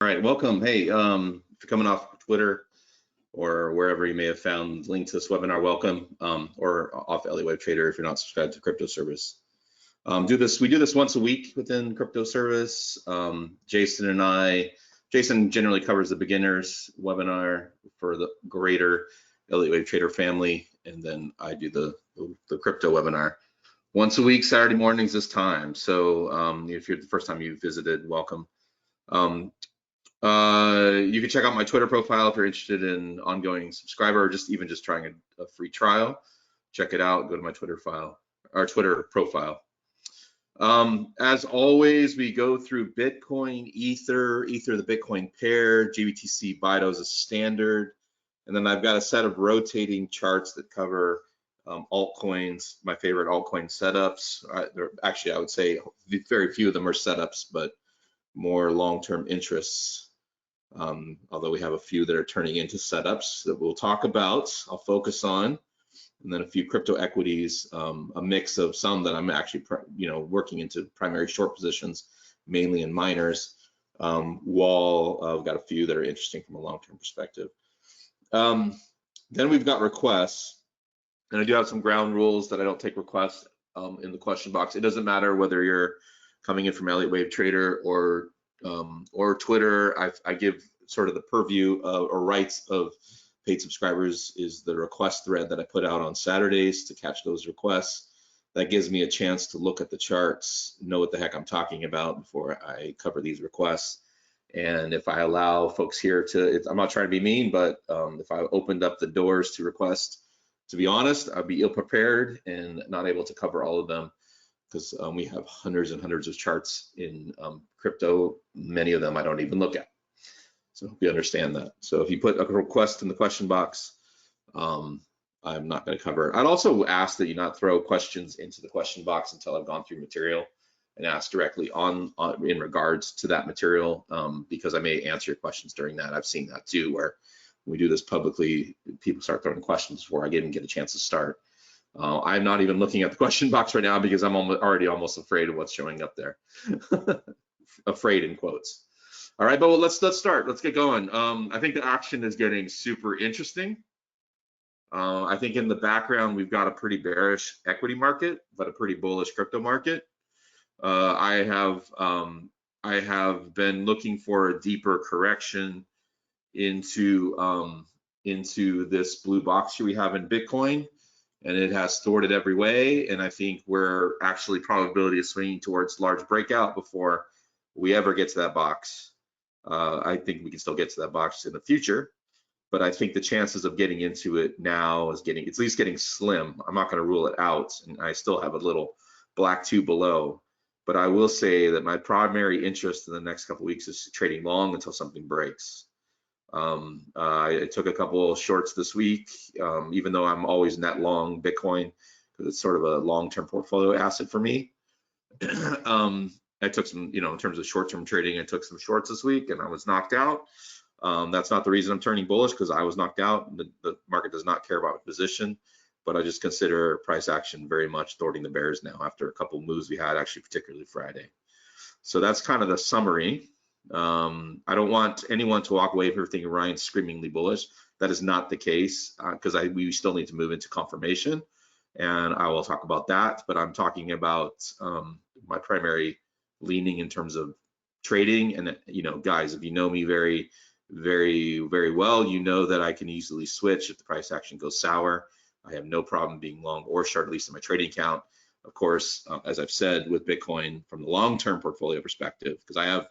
All right, welcome. Hey, if you're coming off Twitter or wherever you may have found the link to this webinar, welcome. Or off LA Web Trader if you're not subscribed to Crypto Service. We do this once a week within Crypto Service. Jason generally covers the beginners webinar for the greater LA Web Trader family, and then I do the crypto webinar once a week, Saturday mornings this time. So if you're the first time you visited, welcome. You can check out my Twitter profile if you're interested in ongoing subscriber or just trying a free trial. Check it out. Go to my Twitter profile. As always, we go through Bitcoin, Ether, the Bitcoin pair, GBTC, BITO as a standard, and then I've got a set of rotating charts that cover altcoins, my favorite altcoin setups. Actually, I would say very few of them are setups, but more long-term interests. Although we have a few that are turning into setups that we'll talk about, I'll focus on, and then a few crypto equities, a mix of some that I'm actually, working into primary short positions, mainly in miners, while I've got a few that are interesting from a long-term perspective. Then we've got requests, and I do have some ground rules that I don't take requests in the question box. It doesn't matter whether you're coming in from Elliott Wave Trader or Twitter. I give sort of the purview or rights of paid subscribers is the request thread that I put out on Saturdays to catch those requests. That gives me a chance to look at the charts, know what the heck I'm talking about before I cover these requests. And if I allow folks here I'm not trying to be mean, but if I opened up the doors to request, to be honest, I'd be ill prepared and not able to cover all of them, because we have hundreds and hundreds of charts in crypto. Many of them I don't even look at. So I hope you understand that. So if you put a request in the question box, I'm not going to cover it. I'd also ask that you not throw questions into the question box until I've gone through material and ask directly in regards to that material, because I may answer your questions during that. I've seen that too, where when we do this publicly, people start throwing questions before I even get a chance to start. I'm not even looking at the question box right now because I'm already almost afraid of what's showing up there. Afraid in quotes. All right, but let's start. Let's get going. I think the action is getting super interesting. I think in the background we've got a pretty bearish equity market, but a pretty bullish crypto market. I have been looking for a deeper correction into this blue box here we have in Bitcoin, and it has thwarted every way. And I think we're actually probability of swinging towards large breakout before we ever get to that box. I think we can still get to that box in the future, but I think the chances of getting into it now is at least getting slim. I'm not going to rule it out, and I still have a little black tube below, but I will say that my primary interest in the next couple of weeks is trading long until something breaks. I took a couple of shorts this week, even though I'm always net long Bitcoin because it's sort of a long-term portfolio asset for me. I took some, in terms of short-term trading, I took some shorts this week and I was knocked out. That's not the reason I'm turning bullish, because I was knocked out. The market does not care about my position, but I just consider price action very much thwarting the bears now after a couple moves we had, actually particularly Friday. So that's kind of the summary. I don't want anyone to walk away from thinking Ryan's screamingly bullish. That is not the case, because we still need to move into confirmation, and I will talk about that. But I'm talking about my primary leaning in terms of trading. And guys, if you know me very, very, very well, you know that I can easily switch if the price action goes sour. I have no problem being long or short, at least in my trading account. Of course, as I've said with Bitcoin from the long-term portfolio perspective, because I have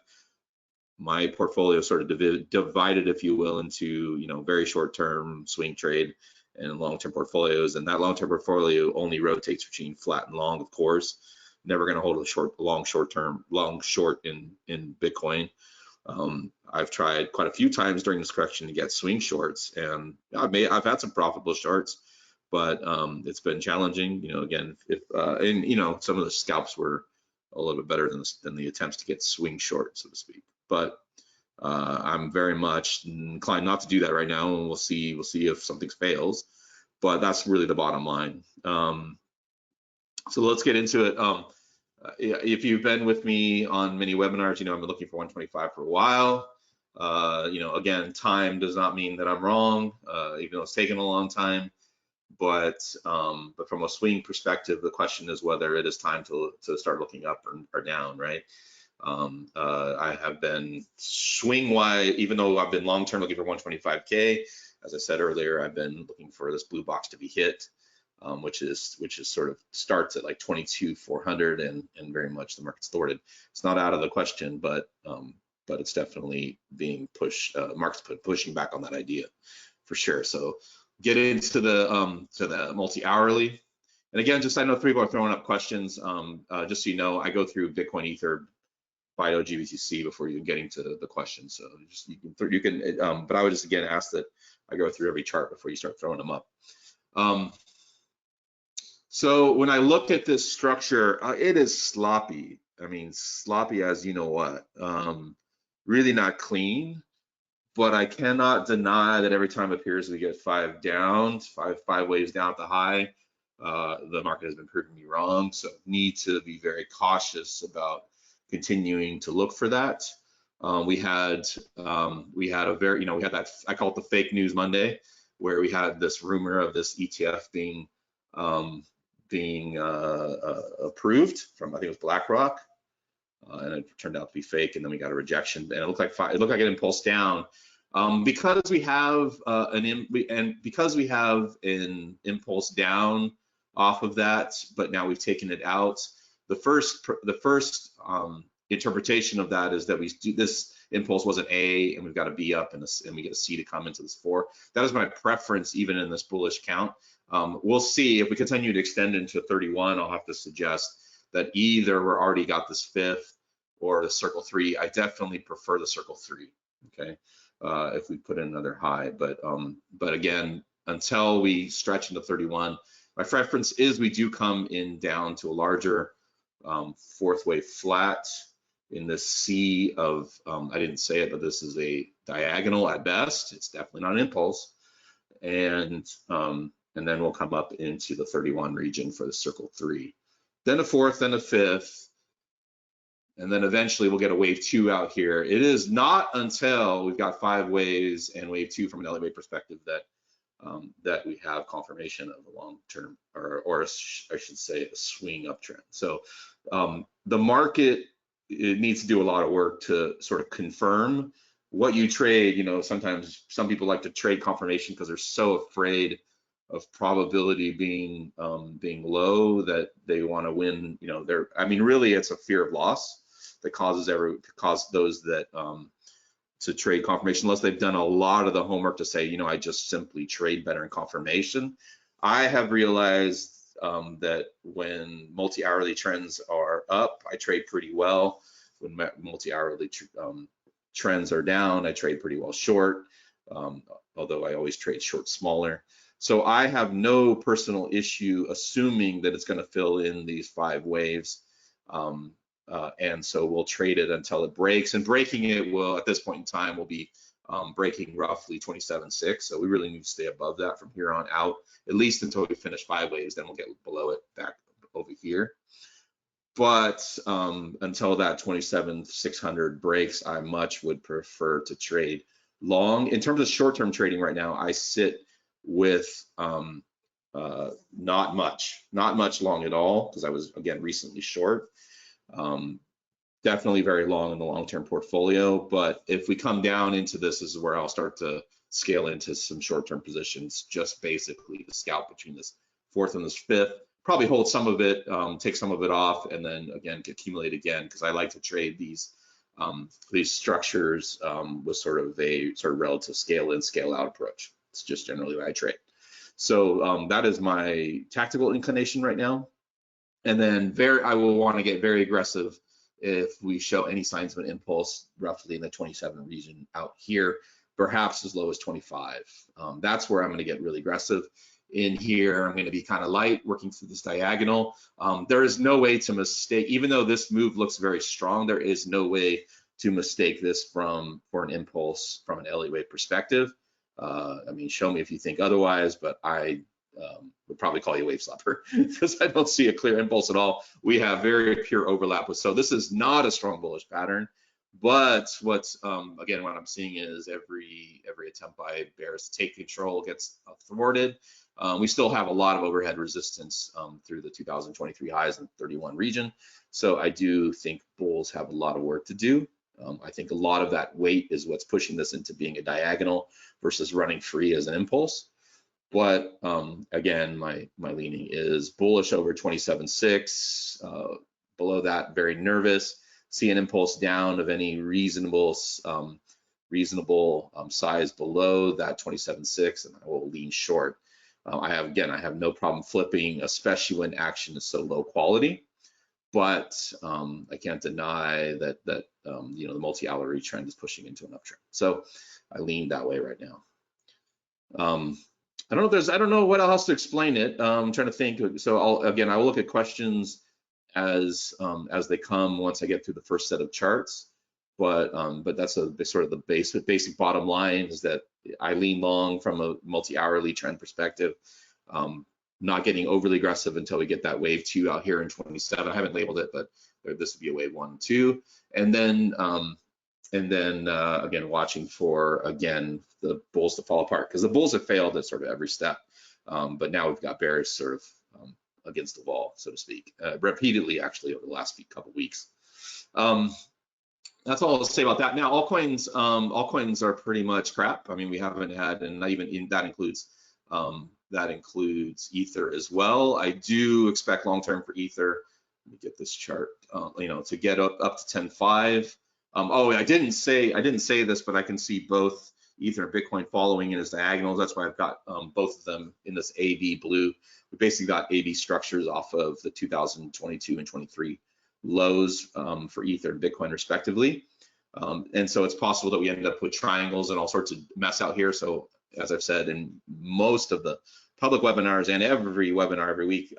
my portfolio sort of divided, if you will, into very short-term swing trade and long-term portfolios, and that long-term portfolio only rotates between flat and long, of course. Never going to hold a long short in Bitcoin. I've tried quite a few times during this correction to get swing shorts, and I've had some profitable shorts, but it's been challenging. Again, some of the scalps were a little bit better than the attempts to get swing short, so to speak. But I'm very much inclined not to do that right now, and we'll see if something fails. But that's really the bottom line. So let's get into it. If you've been with me on many webinars, I've been looking for 125 for a while. You know, again, time does not mean that I'm wrong, even though it's taken a long time. But from a swing perspective, the question is whether it is time to start looking up or down, right? I have been swing wide, even though I've been long term looking for 125K. As I said earlier, I've been looking for this blue box to be hit, which is sort of starts at like 22,400, and very much the market's thwarted. It's not out of the question, but it's definitely being pushed. Market's pushing back on that idea for sure. So get into the multi-hourly. And again, just I know 3 people are throwing up questions. Just so you know, I go through Bitcoin, Ether, BITO, GBTC before you getting to the questions. So just you can but I would just again ask that I go through every chart before you start throwing them up. So when I look at this structure, it is sloppy. I mean, sloppy as you know what. Really not clean. But I cannot deny that every time it appears we get 5 down, five waves down at the high, the market has been proving me wrong. So need to be very cautious about continuing to look for that. We had a very, we had that, I call it the fake news Monday, where we had this rumor of this ETF being approved from, I think it was BlackRock, and it turned out to be fake, and then we got a rejection, and it looked like it impulsed down. Because we have because we have an impulse down off of that, but now we've taken it out. The first interpretation of that is that this impulse was an A, and we've got a B up, and we get a C to come into this 4. That is my preference, even in this bullish count. We'll see if we continue to extend into 31. I'll have to suggest that either we're already got this 5th or the circle 3. I definitely prefer the circle 3. Okay. If we put in another high, but again, until we stretch into 31, my preference is we do come in down to a larger 4th wave flat in this C of, I didn't say it, but this is a diagonal at best. It's definitely not an impulse, and then we'll come up into the 31 region for the circle 3, then a 4th, then a 5th. And then eventually we'll get a wave 2 out here. It is not until we've got 5 waves and wave 2 from an LA perspective that we have confirmation of a long-term, or I should say a swing uptrend. So the market, it needs to do a lot of work to sort of confirm what you trade. You know, sometimes some people like to trade confirmation because they're so afraid of probability being low that they want to win. You know, I mean, really, it's a fear of loss that causes those that to trade confirmation, unless they've done a lot of the homework to say, you know, I just simply trade better in confirmation. I have realized that when multi-hourly trends are up, I trade pretty well. When multi-hourly trends are down, I trade pretty well short, although I always trade short smaller. So I have no personal issue assuming that it's going to fill in these 5 waves. And so we'll trade it until it breaks, and breaking it will, at this point in time, will be breaking roughly 27.6. So we really need to stay above that from here on out, at least until we finish 5 waves, then we'll get below it back over here. But until that 27,600 breaks, I much would prefer to trade long. In terms of short-term trading right now, I sit with not much long at all, because I was, again, recently short. Definitely very long in the long-term portfolio, but if we come down into this is where I'll start to scale into some short-term positions, just basically to scalp between this 4th and this 5th, probably hold some of it, take some of it off, and then again accumulate again, because I like to trade these structures with sort of a relative scale in, scale out approach. It's just generally what I trade. So that is my tactical inclination right now. And then I will want to get very aggressive if we show any signs of an impulse roughly in the 27 region out here, perhaps as low as 25. That's where I'm going to get really aggressive. In here, I'm going to be kind of light, working through this diagonal. There is no way to mistake, even though this move looks very strong, there is no way to mistake this for an impulse from an LA wave perspective. I mean, show me if you think otherwise, but I would probably call you a wave slapper because I don't see a clear impulse at all. We have very pure overlap so this is not a strong bullish pattern. But what's again, what I'm seeing is every attempt by bears to take control gets thwarted. We still have a lot of overhead resistance through the 2023 highs in 31 region. So I do think bulls have a lot of work to do. I think a lot of that weight is what's pushing this into being a diagonal versus running free as an impulse. But again, my leaning is bullish over 27.6. Below that, very nervous. See an impulse down of any reasonable size below that 27.6, and I will lean short. I have no problem flipping, especially when action is so low quality. But I can't deny that the multi-hour retrend is pushing into an uptrend. So I lean that way right now. I don't know what else to explain it. I'm trying to think. So I will look at questions as they come once I get through the first set of charts. But that's sort of the basic bottom line is that I lean long from a multi-hourly trend perspective. Not getting overly aggressive until we get that wave 2 out here in 27. I haven't labeled it, but this would be a wave 1, 2, and then again watching for the bulls to fall apart, because the bulls have failed at sort of every step. But now we've got bears sort of against the wall, so to speak, repeatedly actually over the last couple weeks. That's all I'll say about that. Now, altcoins are pretty much crap. I mean, we haven't had, and not even that includes Ether as well. I do expect long term for Ether. Let me get this chart, to get up to 10.5. I didn't say this, but I can see both Ether and Bitcoin following in as diagonals. That's why I've got both of them in this AB blue. We basically got AB structures off of the 2022 and 23 lows for Ether and Bitcoin respectively. And so it's possible that we end up with triangles and all sorts of mess out here. So as I've said in most of the public webinars and every webinar every week,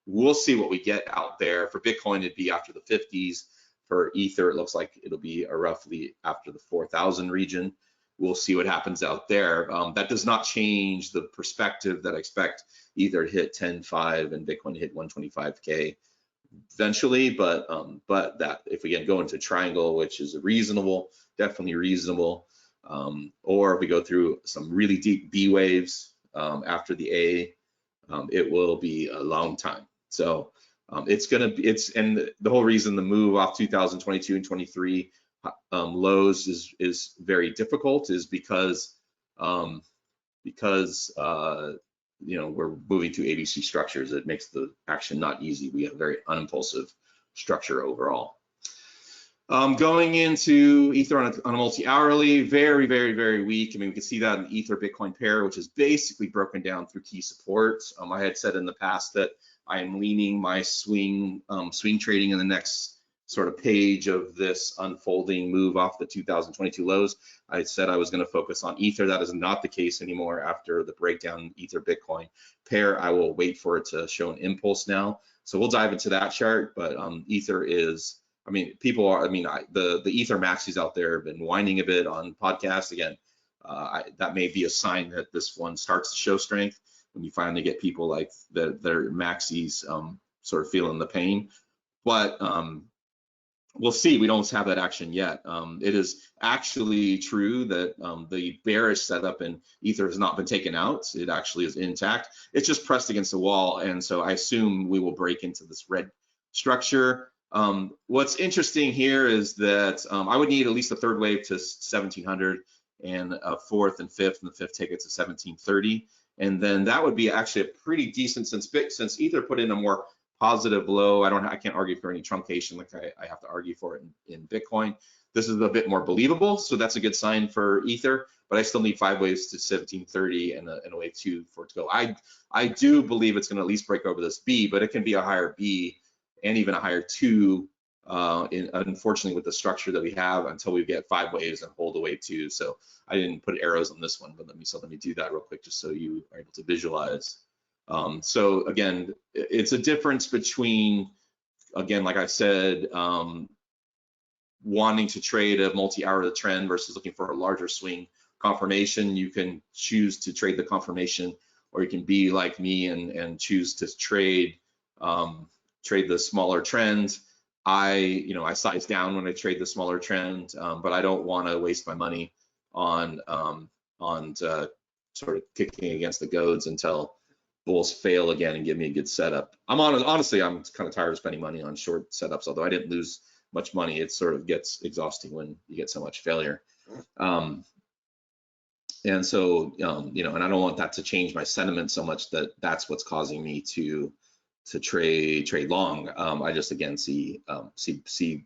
we'll see what we get out there. For Bitcoin, it'd be after the 50s. For Ether, it looks like it'll be roughly after the 4,000 region. We'll see what happens out there. That does not change the perspective that I expect Ether to hit 10.5 and Bitcoin to hit 125K eventually. But that if we go into triangle, which is definitely reasonable, or if we go through some really deep B waves after the A, it will be a long time. So and the whole reason the move off 2022 and 23 lows is very difficult is because we're moving to ABC structures. It makes the action not easy. We have a very unimpulsive structure overall. Going into Ether on a multi-hourly, very, very, very weak. I mean, we can see that in the Ether Bitcoin pair, which is basically broken down through key supports. I had said in the past that I am leaning my swing trading in the next sort of page of this unfolding move off the 2022 lows. I said I was going to focus on Ether. That is not the case anymore after the breakdown Ether Bitcoin pair. I will wait for it to show an impulse now. So we'll dive into that chart. But Ether is, the Ether maxis out there have been whining a bit on podcasts. Again, that may be a sign that this one starts to show strength when you finally get people like their maxis sort of feeling the pain. But we'll see. We don't have that action yet. It is actually true that the bearish setup in Ether has not been taken out. It actually is intact. It's just pressed against the wall, and so I assume we will break into this red structure. What's interesting here is that I would need at least a third wave to 1700 and a fourth and fifth, and the fifth take it to 1730. And then that would be actually a pretty decent, since Ether put in a more positive low. I can't argue for any truncation like I have to argue for it in Bitcoin. This is a bit more believable, so that's a good sign for Ether. But I still need 5 waves to 1730 and a wave 2 for it to go. I do believe it's going to at least break over this B, but it can be a higher B and even a higher 2. Unfortunately, with the structure that we have, until we get 5 waves and hold the wave 2. So I didn't put arrows on this one, but let me do that real quick just so you are able to visualize. So again, it's a difference between, again, like I said, wanting to trade a multi-hour trend versus looking for a larger swing confirmation. You can choose to trade the confirmation, or you can be like me and choose to trade the smaller trends. I size down when I trade the smaller trend, but I don't want to waste my money on sort of kicking against the goads until bulls fail again and give me a good setup. Honestly, I'm kind of tired of spending money on short setups, although I didn't lose much money. It sort of gets exhausting when you get so much failure. And so, and I don't want that to change my sentiment so much that that's what's causing me to trade long. I just again see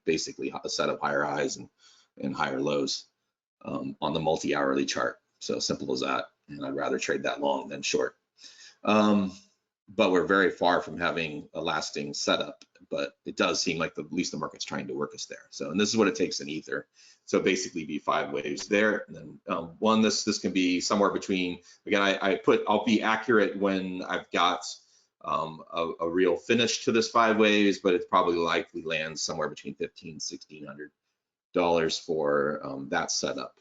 basically a set of higher highs and higher lows on the multi-hourly chart. So simple as that. And I'd rather trade that long than short. But we're very far from having a lasting setup, but it does seem like at least the market's trying to work us there. So, and this is what it takes in Ether. So basically be 5 waves there. And then this can be somewhere between, again, I'll be accurate when I've got a real finish to this 5 waves, but it's probably likely lands somewhere between $1,500 and $1,600 for that setup.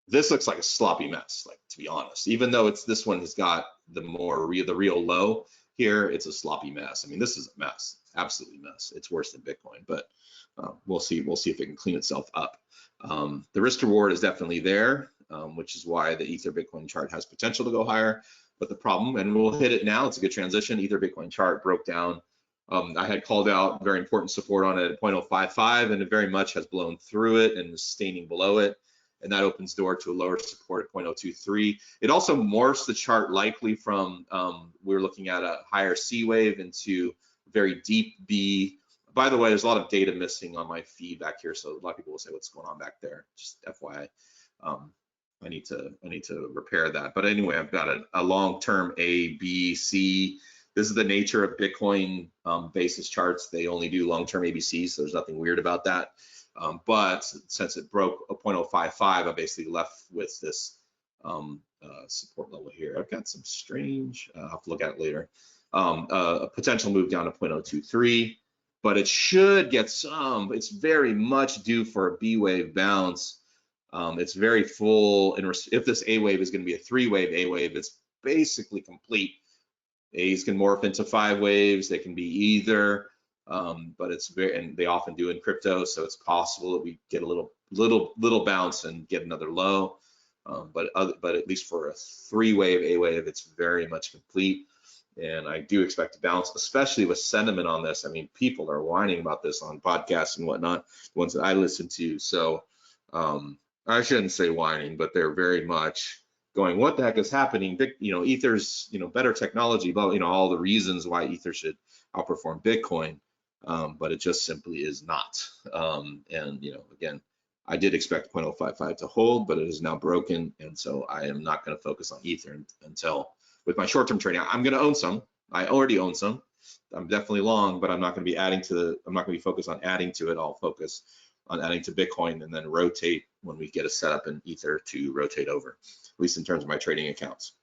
This looks like a sloppy mess, like, to be honest. Even though this one has got the real low here, it's a sloppy mess. I mean, this is a mess, absolutely mess. It's worse than Bitcoin, but we'll see if it can clean itself up. The risk reward is definitely there, which is why the Ether Bitcoin chart has potential to go higher. But the problem, and we'll hit it now, it's a good transition. Ether Bitcoin chart broke down. I had called out very important support on it at 0.055, and it very much has blown through it and is staining below it. And that opens door to a lower support at 0.023. It also morphs the chart likely from, we're looking at a higher C wave into very deep B. By the way, there's a lot of data missing on my feed back here, so a lot of people will say, what's going on back there? Just FYI, I need to repair that. But anyway, I've got a long-term A, B, C. This is the nature of Bitcoin basis charts. They only do long-term ABC, so there's nothing weird about that. But since it broke a 0.055, I basically left with this support level here. I've got some strange, I'll have to look at it later, a potential move down to 0.023, but it should get some. It's very much due for a B wave bounce. It's very full. If this A wave is going to be a 3-wave A wave, it's basically complete. A's can morph into 5 waves. They can be either. But it's and they often do in crypto, so it's possible that we get a little bounce and get another low. But at least for a 3-wave A wave, it's very much complete. And I do expect to bounce, especially with sentiment on this. I mean, people are whining about this on podcasts and whatnot, the ones that I listen to. So I shouldn't say whining, but they're very much going, what the heck is happening? Ether's, better technology, but all the reasons why Ether should outperform Bitcoin. But it just simply is not. And again, I did expect 0.055 to hold, but it is now broken, and so I am not going to focus on Ether until, with my short-term trading, I'm going to own some. I already own some. I'm definitely long, but I'm not going to be I'm not going to be focused on adding to it. I'll focus on adding to Bitcoin and then rotate when we get a setup in Ether to rotate over, at least in terms of my trading accounts.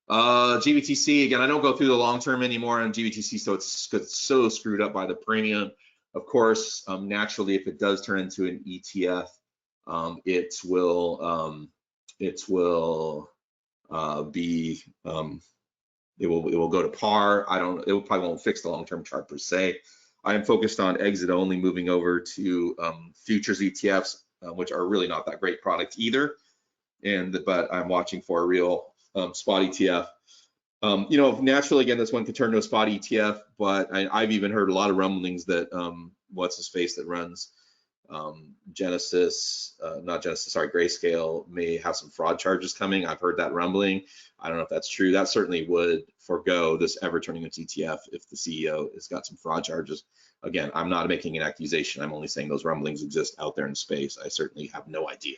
GBTC, again, I don't go through the long term anymore on GBTC, so it's so screwed up by the premium. Of course, naturally, if it does turn into an ETF, it will go to par. It probably won't fix the long-term chart per se. I am focused on exit only, moving over to futures ETFs, which are really not that great product either. But I'm watching for a real spot ETF. Naturally, again, this one could turn to a spot ETF, but I've even heard a lot of rumblings that what's the space that runs Grayscale may have some fraud charges coming. I've heard that rumbling. I don't know if that's true. That certainly would forego this ever turning into ETF if the CEO has got some fraud charges. Again, I'm not making an accusation. I'm only saying those rumblings exist out there in space. I certainly have no idea.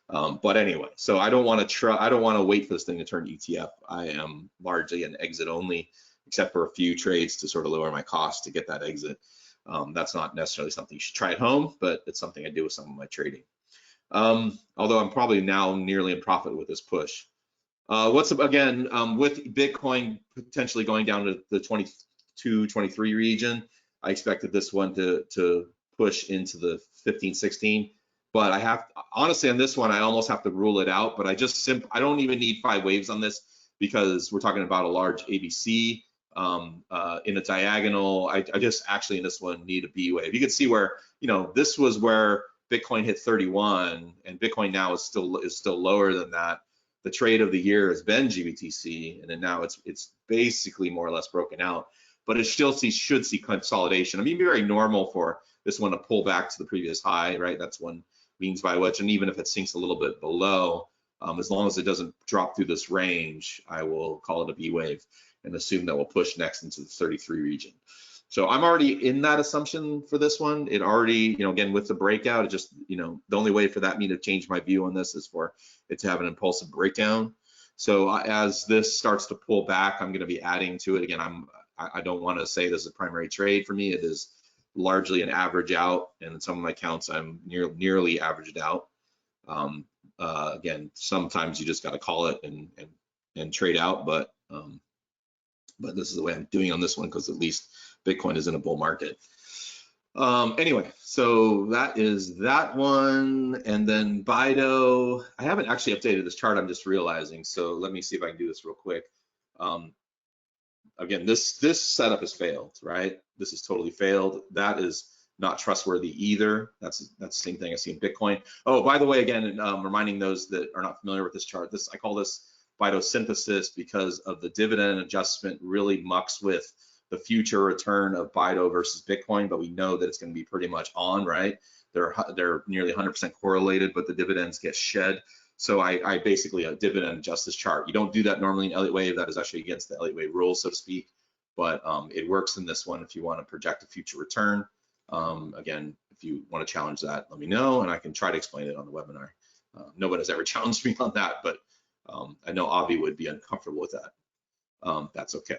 But anyway, so I don't want to wait for this thing to turn ETF. I am largely an exit only, except for a few trades to sort of lower my cost to get that exit. That's not necessarily something you should try at home, but it's something I do with some of my trading. Although I'm probably now nearly in profit with this push. With Bitcoin potentially going down to the 22, 23 region, I expected this one to push into the 15, 16. But honestly, on this one, I almost have to rule it out. But I don't even need 5 waves on this because we're talking about a large ABC. in a diagonal. I just actually in this one need a B wave. You can see where, you know, this was where Bitcoin hit 31, and Bitcoin now is still lower than that. The trade of the year has been GBTC, and then now it's basically more or less broken out. But it still should see consolidation. I mean, it'd be very normal for this one to pull back to the previous high, right? That's one means by which, and even if it sinks a little bit below, as long as it doesn't drop through this range, I will call it a B wave and assume that we'll push next into the 33 region. So I'm already in that assumption for this one. It already, you know, again, with the breakout, it just, you know, the only way for me to change my view on this is for it to have an impulsive breakdown. So as this starts to pull back, I'm going to be adding to it. Again, I don't want to say this is a primary trade for me. It is largely an average out, and in some of my counts, I'm nearly averaged out. Again, sometimes you just got to call it and trade out, but this is the way I'm doing on this one because at least Bitcoin is in a bull market. Anyway, so that is that one. And then BITO, I haven't actually updated this chart, I'm just realizing. So let me see if I can do this real quick. Again, this setup has failed, right? This has totally failed. That is not trustworthy either. That's the same thing I see in Bitcoin. Oh, by the way, again, reminding those that are not familiar with this chart, I call this BITO synthesis because of the dividend adjustment really mucks with the future return of BITO versus Bitcoin, but we know that it's going to be pretty much on, right? They're nearly 100% correlated, but the dividends get shed. So I basically dividend adjust this chart. You don't do that normally in Elliott Wave. That is actually against the Elliott Wave rules, so to speak. But it works in this one if you want to project a future return. Again, if you want to challenge that, let me know, and I can try to explain it on the webinar. Nobody's ever challenged me on that, but I know Avi would be uncomfortable with that. That's okay.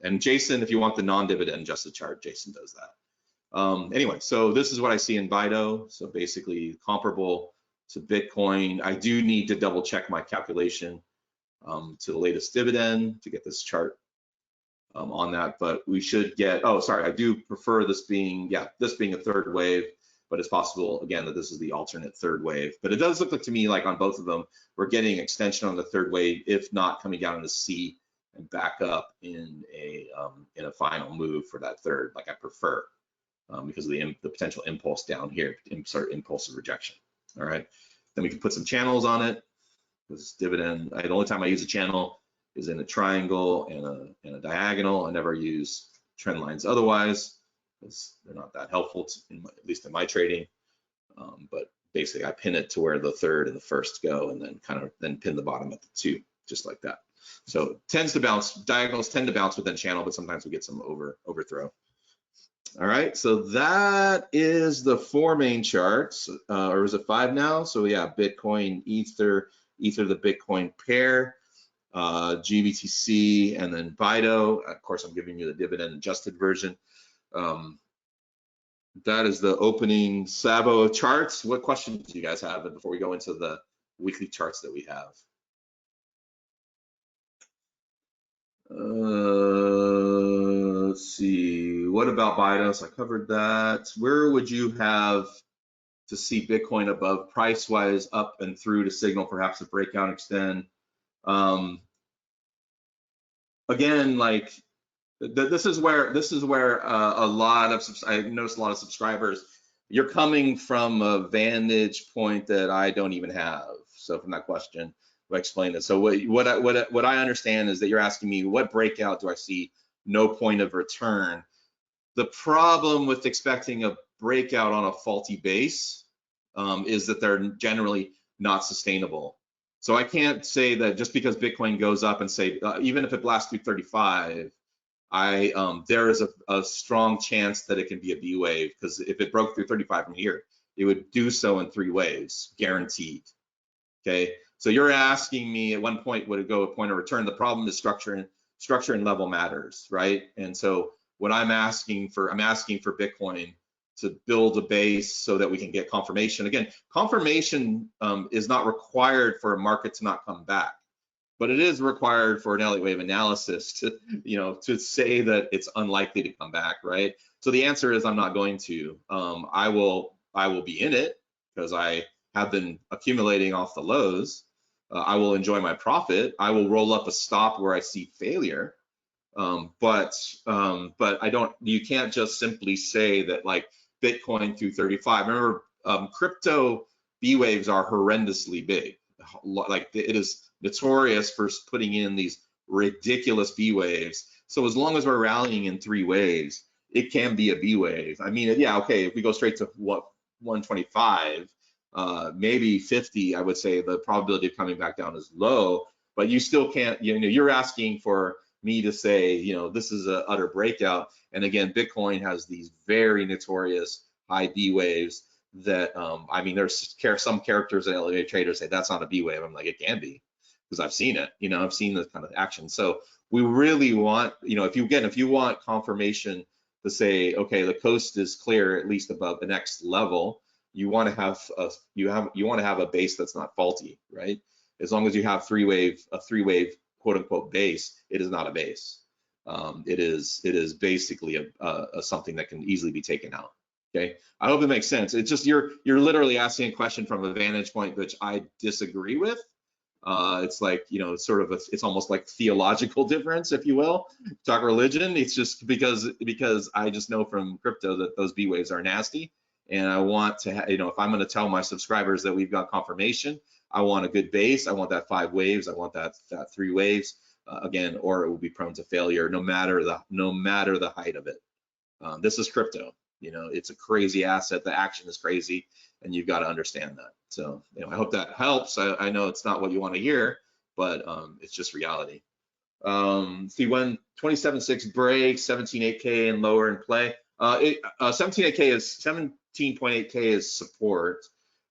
And Jason, if you want the non-dividend adjusted chart, Jason does that. Anyway, so this is what I see in BITO. So basically comparable to Bitcoin. I do need to double check my calculation to the latest dividend to get this chart on that, but we should get, oh, sorry, I do prefer this being, this being a third wave, but it's possible, again, that this is the alternate third wave. But it does look like to me like on both of them, we're getting extension on the third wave, if not coming down into C and back up in a final move for that third, like I prefer, because of the potential impulse down here, sort of impulsive rejection. All right, then we can put some channels on it. This dividend, the only time I use a channel is in a triangle and a diagonal. I never use trend lines otherwise, because they're not that helpful, at least in my trading. But basically, I pin it to where the third and the first go, and then pin the bottom at the two, just like that. So it tends to bounce. Diagonals tend to bounce within channel, but sometimes we get some overthrow. All right, so that is the 4 main charts, or is it 5 now? So yeah, Bitcoin, Ether, the Bitcoin pair, GBTC, and then BITO. Of course, I'm giving you the dividend adjusted version. That is the opening Sabo charts. What questions do you guys have before we go into the weekly charts that we have? Let's see, what about BITO? So I covered that. Where would you have to see Bitcoin above price-wise, up and through to signal perhaps a breakout extend? Again, like this is where a lot of, I noticed a lot of subscribers, you're coming from a vantage point that I don't even have. So from that question, I explained it. So what I understand is that you're asking me, what breakout do I see no point of return? The problem with expecting a breakout on a faulty base is that they're generally not sustainable. So I can't say that just because Bitcoin goes up and say, even if it blasts through 35, there is a strong chance that it can be a B wave, because if it broke through 35 from here, it would do so in 3 waves, guaranteed. Okay, so you're asking me at one point, would it go a point of return? The problem is structure and level matters, right? And so what I'm asking for Bitcoin to build a base so that we can get confirmation. Again, confirmation is not required for a market to not come back, but it is required for an Elliott Wave analysis to say that it's unlikely to come back, right? So the answer is I'm not going to. I will be in it because I have been accumulating off the lows, I will enjoy my profit. I will roll up a stop where I see failure. But I don't, you can't just simply say that like Bitcoin through 35. Remember, crypto B waves are horrendously big. Like it is notorious for putting in these ridiculous B waves. So as long as we're rallying in 3 waves, it can be a B wave. I mean, yeah, okay, if we go straight to what 125, maybe 50, I would say the probability of coming back down is low, but you still can't, you're asking for me to say, this is an utter breakout. And again, Bitcoin has these very notorious high B waves that, I mean, there's some characters that elevator traders say that's not a B wave. I'm like, it can be, because I've seen it, I've seen this kind of action. So we really want, if you want confirmation to say, okay, the coast is clear, at least above the next level, you want to have a base that's not faulty, right? As long as you have a three wave quote unquote base, it is not a base. It is basically a something that can easily be taken out. Okay, I hope it makes sense. It's just you're literally asking a question from a vantage point which I disagree with. It's like, it's almost like theological difference, if you will. Talk religion. It's just because I just know from crypto that those B waves are nasty, and I want to, if I'm going to tell my subscribers that we've got confirmation, I want a good base. I want that 5 waves. I want that 3 waves again, or it will be prone to failure no matter the height of it. This is crypto. It's a crazy asset. The action is crazy, and you've got to understand that. So, I hope that helps. I know it's not what you want to hear, but it's just reality. See, when 27.6 breaks, 17.8K and lower in play. 17.8K is support.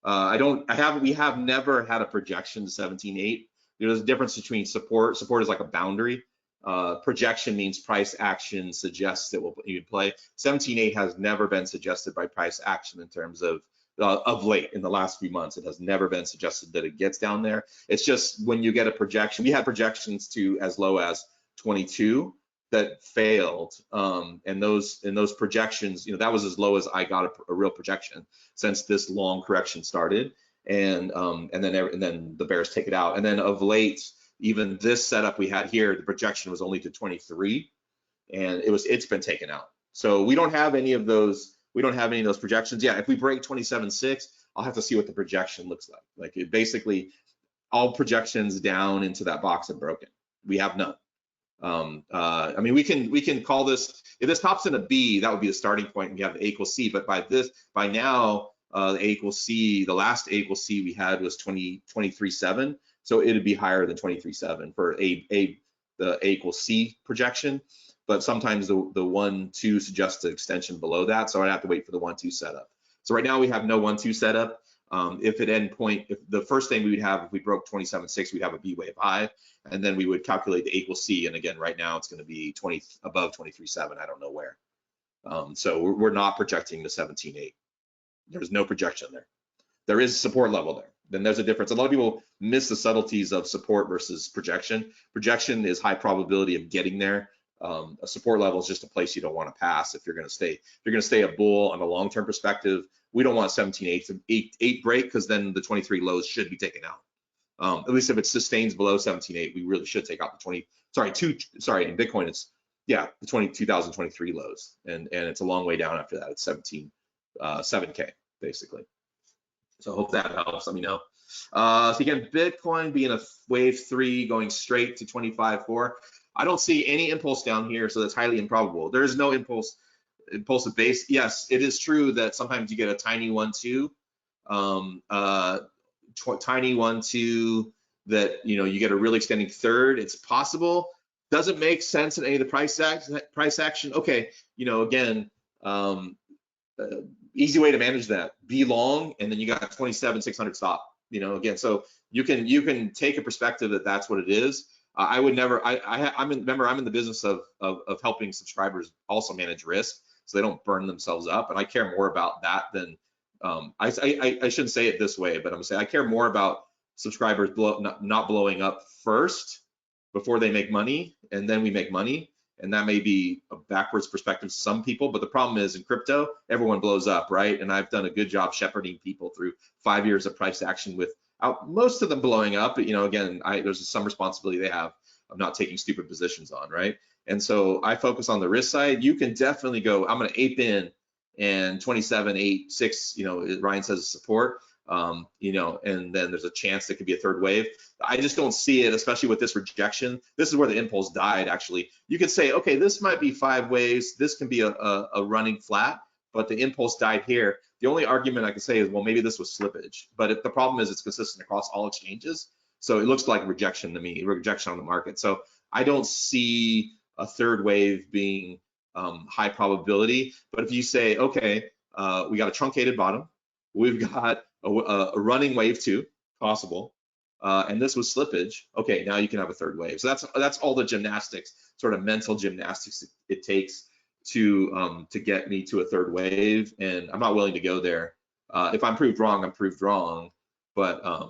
We have never had a projection to 17.8. There's a difference between support. Support is like a boundary. Projection means price action suggests it will even play. 17.8 has never been suggested by price action in terms of late. In the last few months, it has never been suggested that it gets down there. It's just when you get a projection, we had projections to as low as 22 that failed, and those projections, that was as low as I got a real projection since this long correction started, and then the bears take it out, and then of late, even this setup we had here, the projection was only to 23, and it's been taken out. So we don't have any of those. We don't have any of those projections. Yeah, if we break 27.6, I'll have to see what the projection looks like. Like it basically, all projections down into that box are broken. We have none. I mean, we can call this, if this tops in a B, that would be the starting point, and you have the A equals C. But by now, the A equals C, the last A equals C we had was 23.7. So it'd be higher than 23.7 for the A equals C projection. But sometimes the 1-2 suggests an extension below that. So I'd have to wait for the 1-2 setup. So right now we have no 1-2 setup. If the first thing we would have, if we broke 27.6, we'd have a B wave high, and then we would calculate the A equals C. And again, right now it's going to be above 23.7. I don't know where. So we're not projecting the 17.8. There's no projection there. There is support level there. Then there's a difference. A lot of people miss the subtleties of support versus projection. Projection is high probability of getting there. A support level is just a place you don't want to pass if you're going to stay. If you're going to stay a bull on a long-term perspective, we don't want 17.8 break, because then the 23 lows should be taken out. At least if it sustains below 17.8, we really should take out the in Bitcoin it's the 2023 lows, and it's a long way down after that. It's 7K basically. So I hope that helps. Let me know. So again, Bitcoin being a wave 3 going straight to 25.4. I don't see any impulse down here, so that's highly improbable. There is no impulsive base. Yes, it is true that sometimes you get a tiny 1-2, tiny 1-2 that you get a really extending third. It's possible. Doesn't make sense in any of the price action. Okay, again, easy way to manage that. Be long, and then you got 27.600 stop. Again, so you can take a perspective that that's what it is. I would never. I'm in the business of helping subscribers also manage risk, so they don't burn themselves up. And I care more about that than I shouldn't say it this way, but I'm gonna say I care more about subscribers not blowing up first before they make money, and then we make money. And that may be a backwards perspective to some people, but the problem is in crypto, everyone blows up, right? And I've done a good job shepherding people through 5 years of price action most of them blowing up, but again, there's some responsibility they have of not taking stupid positions on, right? And so I focus on the risk side. You can definitely go, I'm going to ape in and 27, 8, 6, Ryan says support, and then there's a chance there could be a third wave. I just don't see it, especially with this rejection. This is where the impulse died, actually. You could say, okay, this might be 5 waves. This can be a running flat, but the impulse died here. The only argument I could say is, well, maybe this was slippage. But the problem is it's consistent across all exchanges. So it looks like rejection to me, rejection on the market. So I don't see a third wave being high probability. But if you say, okay, we got a truncated bottom, we've got a running wave 2, possible, and this was slippage, okay, now you can have a third wave. So that's all the gymnastics, sort of mental gymnastics it takes to get me to a third wave, and I'm not willing to go there. If I'm proved wrong, I'm proved wrong. But I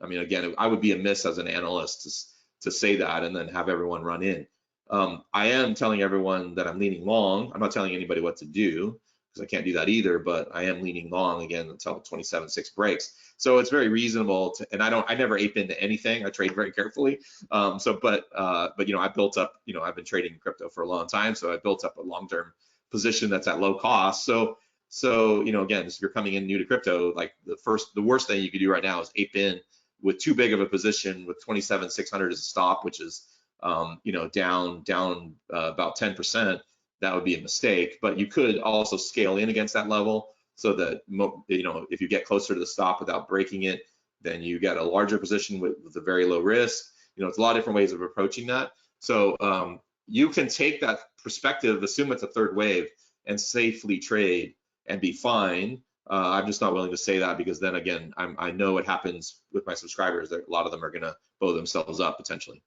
mean, again, I would be amiss as an analyst to say that and then have everyone run in. I am telling everyone that I'm leaning long. I'm not telling anybody what to do because I can't do that either, but I am leaning long again until 27.6 breaks. So it's very reasonable to, and I never ape into anything. I trade very carefully. But I built up, I've been trading crypto for a long time, so I built up a long-term position that's at low cost. So again, if you're coming in new to crypto, like the worst thing you could do right now is ape in with too big of a position with 27,600 as a stop, which is down about 10%. That would be a mistake. But you could also scale in against that level so that if you get closer to the stop without breaking it, then you get a larger position with a very low risk. It's a lot of different ways of approaching that. So you can take that perspective, assume it's a third wave, and safely trade and be fine. I'm just not willing to say that because then again, I know what happens with my subscribers. That a lot of them are going to blow themselves up potentially.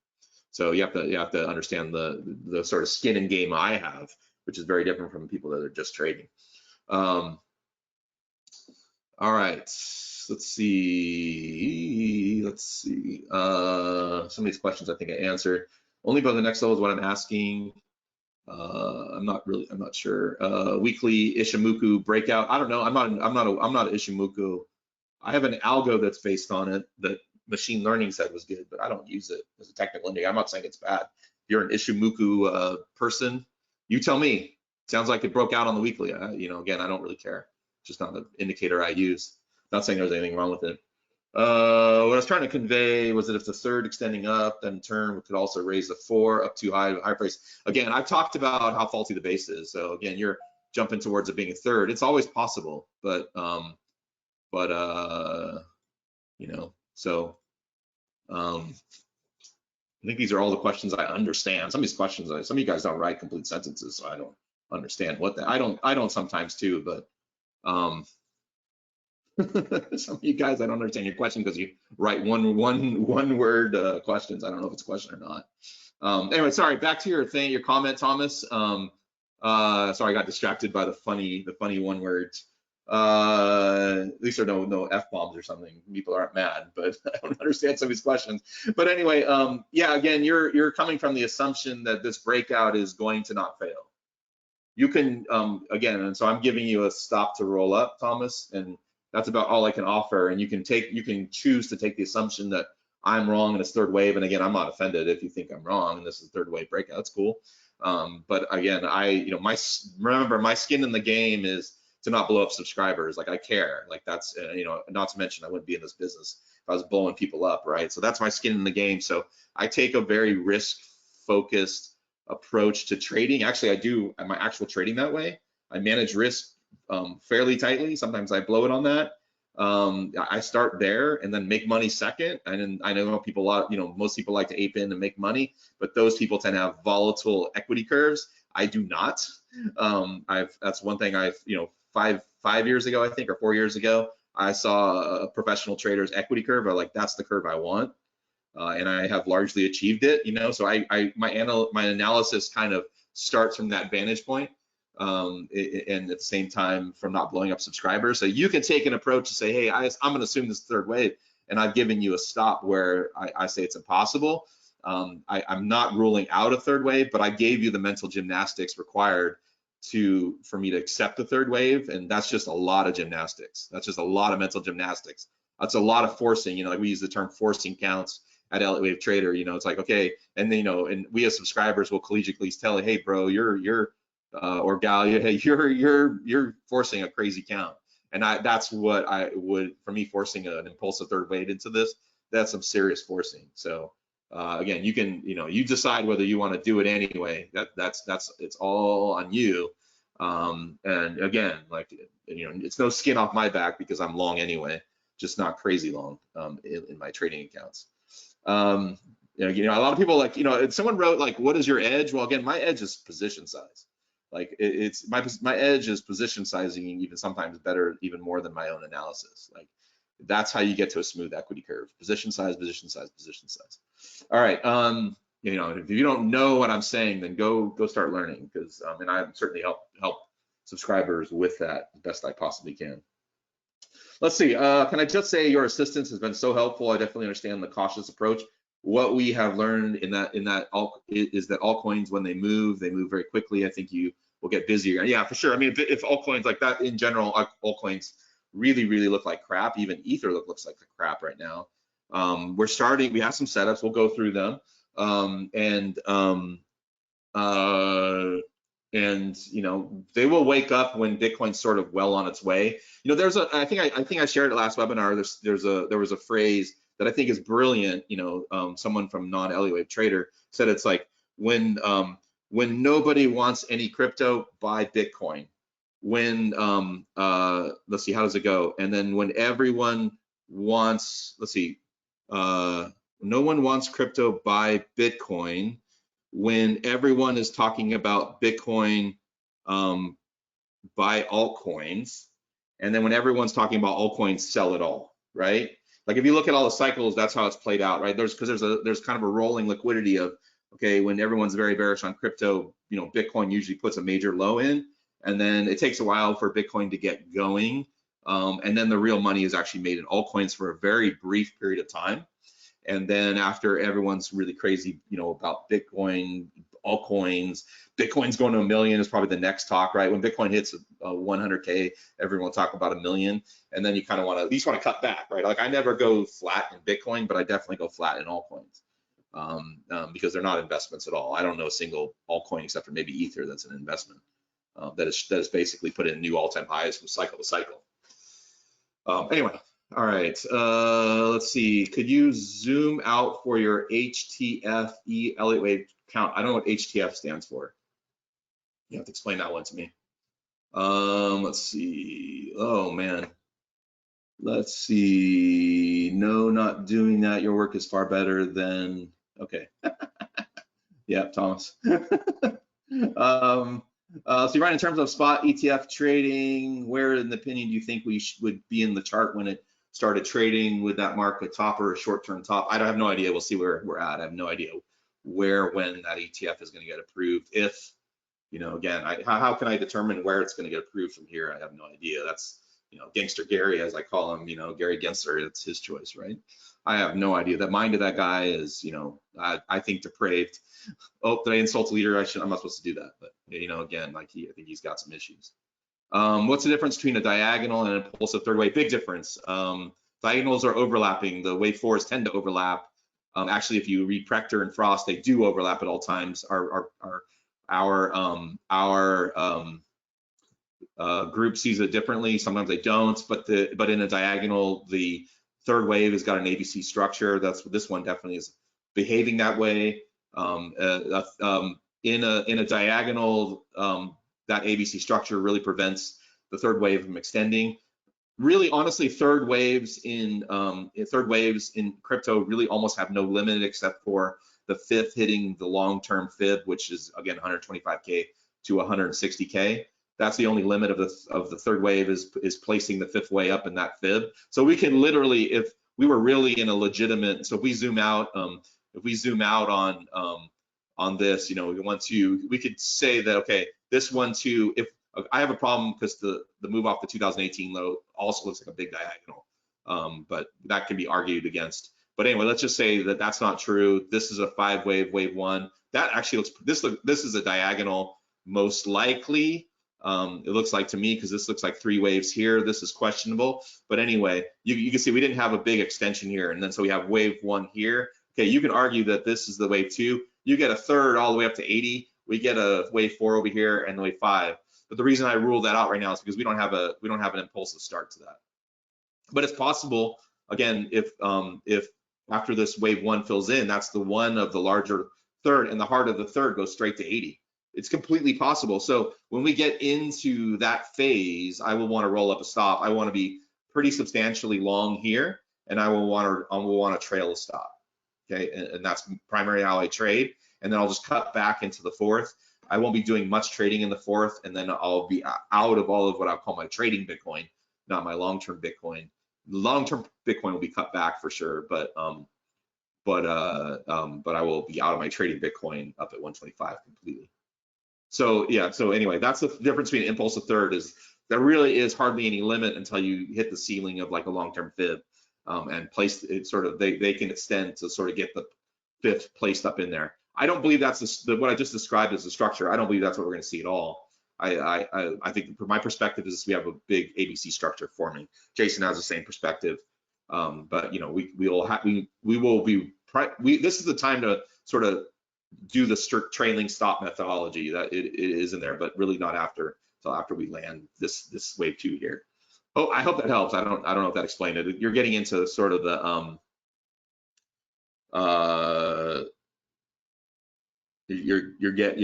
So you have to understand the sort of skin in game I have, which is very different from people that are just trading. All right, let's see. Some of these questions I think I answered. Only about the next level is what I'm asking. I'm not sure. Weekly Ishimoku breakout. I don't know. I'm not Ishimoku. I have an algo that's based on it that machine learning said was good, but I don't use it as a technical indicator. I'm not saying it's bad. If you're an Ishimoku person, you tell me. Sounds like it broke out on the weekly. Again, I don't really care. It's just not an indicator I use. Not saying there's anything wrong with it. What I was trying to convey was that if the third extending up, then turn, we could also raise the 4 up too high price. Again, I've talked about how faulty the base is. So again, you're jumping towards it being a third. It's always possible, but I think these are all the questions I understand. Some of these questions, some of you guys don't write complete sentences, so I don't understand what that. I don't sometimes too, but some of you guys, I don't understand your question because you write one word questions. I don't know if it's a question or not. Anyway, sorry. Back to your comment, Thomas. Sorry, I got distracted by the funny one words. At least there are no F-bombs or something. People aren't mad, but I don't understand some of these questions. But anyway, yeah, again, you're coming from the assumption that this breakout is going to not fail. You can, again, and so I'm giving you a stop to roll up, Thomas, and that's about all I can offer. And you can choose to take the assumption that I'm wrong and it's third wave. And again, I'm not offended if you think I'm wrong and this is third wave breakout. That's cool. But again, remember my skin in the game is to not blow up subscribers. Like I care. Like that's not to mention I wouldn't be in this business if I was blowing people up, right? So that's my skin in the game. So I take a very risk-focused approach to trading. Actually, I do my actual trading that way. I manage risk fairly tightly. Sometimes I blow it on that. I start there and then make money second. And I know people most people like to ape in and make money, but those people tend to have volatile equity curves. I do not. That's one thing five years ago, I think, or 4 years ago, I saw a professional trader's equity curve. I'm like, that's the curve I want. And I have largely achieved it, so my analysis kind of starts from that vantage point. And at the same time from not blowing up subscribers. So you can take an approach to say, hey, I'm going to assume this third wave, and I've given you a stop where I say it's impossible. I'm not ruling out a third wave, but I gave you the mental gymnastics required for me to accept the third wave, and that's just a lot of gymnastics. That's just a lot of mental gymnastics. That's a lot of forcing. Like we use the term forcing counts at Elliott Wave Trader. It's like, okay, and then and we as subscribers will collegially tell, hey, bro, you're or gal, hey, you're forcing a crazy count. And that's what I would, for me, forcing an impulsive third wave into this, that's some serious forcing. So again, you can, you decide whether you want to do it anyway. It's all on you. And again, like, it's no skin off my back because I'm long anyway, just not crazy long in my trading accounts. A lot of people, like, someone wrote, like, what is your edge? Well, again, my edge is position size. Like it's my edge is position sizing, even sometimes better, even more than my own analysis. Like that's how you get to a smooth equity curve: position size, position size, position size. All right. If you don't know what I'm saying, then go start learning, because and I certainly help subscribers with that the best I possibly can. Let's see. Can I just say your assistance has been so helpful? I definitely understand the cautious approach. What we have learned is that altcoins, when they move very quickly. I think you will get busier. Yeah, for sure. I mean, if altcoins like that in general, altcoins really look like crap. Even Ether looks like crap right now. We have some setups. We'll go through them. And they will wake up when Bitcoin's sort of well on its way. I think I shared it last webinar. There was a phrase that I think is brilliant. Someone from non-Elliott Wave Trader said it's like when nobody wants any crypto, buy Bitcoin. When let's see, how does it go? And then when everyone wants, no one wants crypto, buy Bitcoin. When everyone is talking about Bitcoin, buy altcoins. And then when everyone's talking about altcoins, sell it all, right? Like if you look at all the cycles, that's how it's played out, right? There's kind of a rolling liquidity of, okay, when everyone's very bearish on crypto, Bitcoin usually puts a major low in, and then it takes a while for Bitcoin to get going. And then the real money is actually made in altcoins for a very brief period of time. And then after everyone's really crazy, about Bitcoin, altcoins, Bitcoin's going to 1 million is probably the next talk, right? When Bitcoin hits 100K, everyone will talk about 1 million. And then you kind of at least want to cut back, right? Like I never go flat in Bitcoin, but I definitely go flat in altcoins because they're not investments at all. I don't know a single altcoin except for maybe Ether that's an investment that is basically put in new all-time highs from cycle to cycle. Anyway. All right, let's see. Could you zoom out for your HTFE Elliott Wave count? I don't know what HTF stands for. You have to explain that one to me. Let's see. Oh man. Let's see. No, not doing that. Your work is far better than. Okay. Yeah, Thomas. So you're right. In terms of spot ETF trading, where in the opinion do you think we would be in the chart when it started trading? With that mark a top or a short-term top? I don't have no idea. We'll see where we're at. I have no idea when that ETF is going to get approved. If, again, how can I determine where it's going to get approved from here? I have no idea. That's, Gangster Gary, as I call him, Gary Gensler, it's his choice, right? I have no idea. The mind of that guy is, I think depraved. Oh, did I insult a leader? I'm not supposed to do that. But, again, like I think he's got some issues. What's the difference between a diagonal and an impulsive third wave? Big difference. Diagonals are overlapping. The wave fours tend to overlap. Actually, if you read Prechter and Frost, they do overlap at all times. Our group sees it differently. Sometimes they don't. But in a diagonal, the third wave has got an ABC structure. This one definitely is behaving that way. In a diagonal, that ABC structure really prevents the third wave from extending. Really, honestly, third waves in crypto really almost have no limit except for the fifth hitting the long-term fib, which is again 125K to 160K. That's the only limit of the third wave is placing the fifth way up in that fib. So we can literally, if we were really in a legitimate, so if we zoom out on this, we could say that, okay, this 1-2, if I have a problem because the move off the 2018 low also looks like a big diagonal, but that can be argued against. But anyway, let's just say that that's not true. This is a 5 wave, wave 1. That actually looks, this is a diagonal most likely. It looks like to me, because this looks like 3 waves here, this is questionable. But anyway, you can see we didn't have a big extension here, and then so we have wave 1 here. Okay, you can argue that this is the wave 2. You get a third all the way up to 80. We get a wave 4 over here and wave 5. But the reason I ruled that out right now is because we don't have an impulsive start to that. But it's possible, again, if after this wave 1 fills in, that's the one of the larger third, and the heart of the third goes straight to 80. It's completely possible. So when we get into that phase, I will want to roll up a stop. I want to be pretty substantially long here, and I will want to trail a stop. Okay, and that's primarily how I trade. And then I'll just cut back into the 4th. I won't be doing much trading in the 4th, and then I'll be out of all of what I'll call my trading Bitcoin, not my long-term Bitcoin. Long-term Bitcoin will be cut back for sure, but I will be out of my trading Bitcoin up at 125 completely. So yeah, so anyway, that's the difference between impulsive third, is there really is hardly any limit until you hit the ceiling of like a long-term fib, and place it sort of, they can extend to sort of get the 5th placed up in there. I don't believe that's what I just described as the structure. I don't believe that's what we're going to see at all. I think from my perspective is we have a big ABC structure forming. Jason has the same perspective, but you know, we will be this is the time to sort of do the strict trailing stop methodology that it is in there, but really not until after we land this wave 2 here. Oh, I hope that helps. I don't know if that explained it. You're getting into sort of the you're getting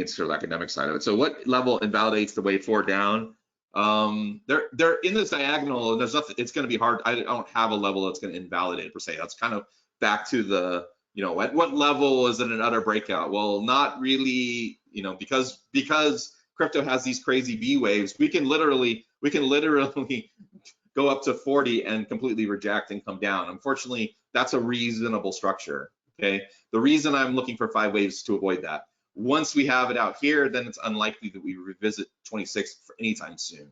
into sort of the academic side of it. So what level invalidates the wave 4 down? They're in this diagonal, and there's nothing. It's going to be hard. I don't have a level that's going to invalidate it per se. That's kind of back to the, you know, at what level is it an utter breakout? Well, not really, you know, because crypto has these crazy B waves. We can literally go up to 40 and completely reject and come down. Unfortunately, that's a reasonable structure. Okay, the reason I'm looking for 5 waves is to avoid that. Once we have it out here, then it's unlikely that we revisit 26 for anytime soon.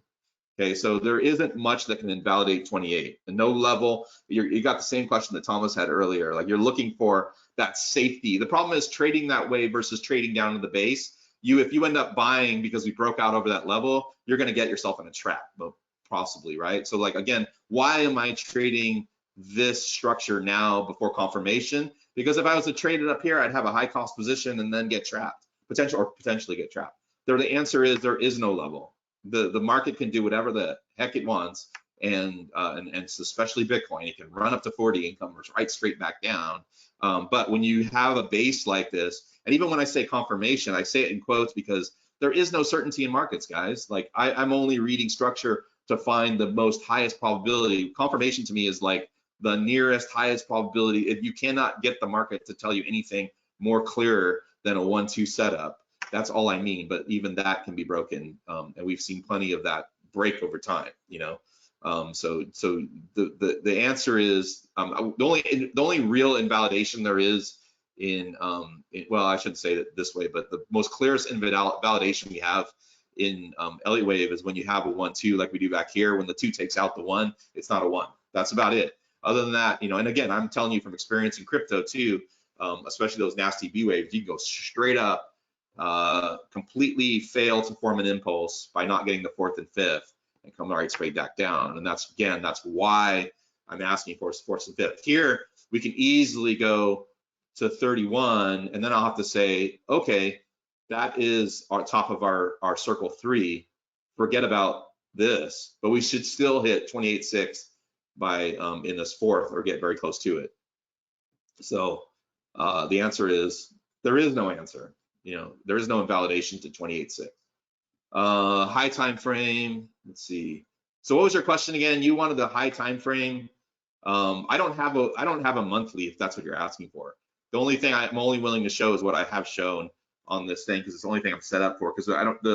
Okay, so there isn't much that can invalidate 28. And no level, you got the same question that Thomas had earlier. Like, you're looking for that safety. The problem is trading that way versus trading down to the base. If you end up buying because we broke out over that level, you're going to get yourself in a trap, possibly, right? So like, again, why am I trading this structure now before confirmation? Because if I was to trade it up here, I'd have a high cost position and then get trapped, potentially get trapped. The answer is there is no level. The market can do whatever the heck it wants, and especially Bitcoin, it can run up to 40 and come right straight back down. But when you have a base like this, and even when I say confirmation, I say it in quotes because there is no certainty in markets, guys. Like, I'm only reading structure to find the most highest probability. Confirmation to me is like the nearest highest probability. You cannot get the market to tell you anything more clearer than a 1-2 setup. That's all I mean, but even that can be broken, and we've seen plenty of that break over time, you know. So the answer is the only real invalidation there is well, I shouldn't say it this way, but the most clearest invalidation we have in Elliott wave is when you have a 1-2 like we do back here. When the 2 takes out the 1, it's not a 1. That's about it. Other than that, you know, and again, I'm telling you from experience in crypto too, especially those nasty B waves, you can go straight up, completely fail to form an impulse by not getting the 4th and 5th and come right straight back down. And that's why I'm asking for 4th and 5th. Here, we can easily go to 31, and then I'll have to say, okay, that is our top of our circle 3. Forget about this, but we should still hit 28.6 by in this 4th, or get very close to it. So the answer is there is no answer. You know, there is no invalidation to 28.6. High time frame. Let's see. So what was your question again? You wanted the high time frame. I don't have a monthly, if that's what you're asking for. The only thing I'm only willing to show is what I have shown on this thing, because it's the only thing I'm set up for. Because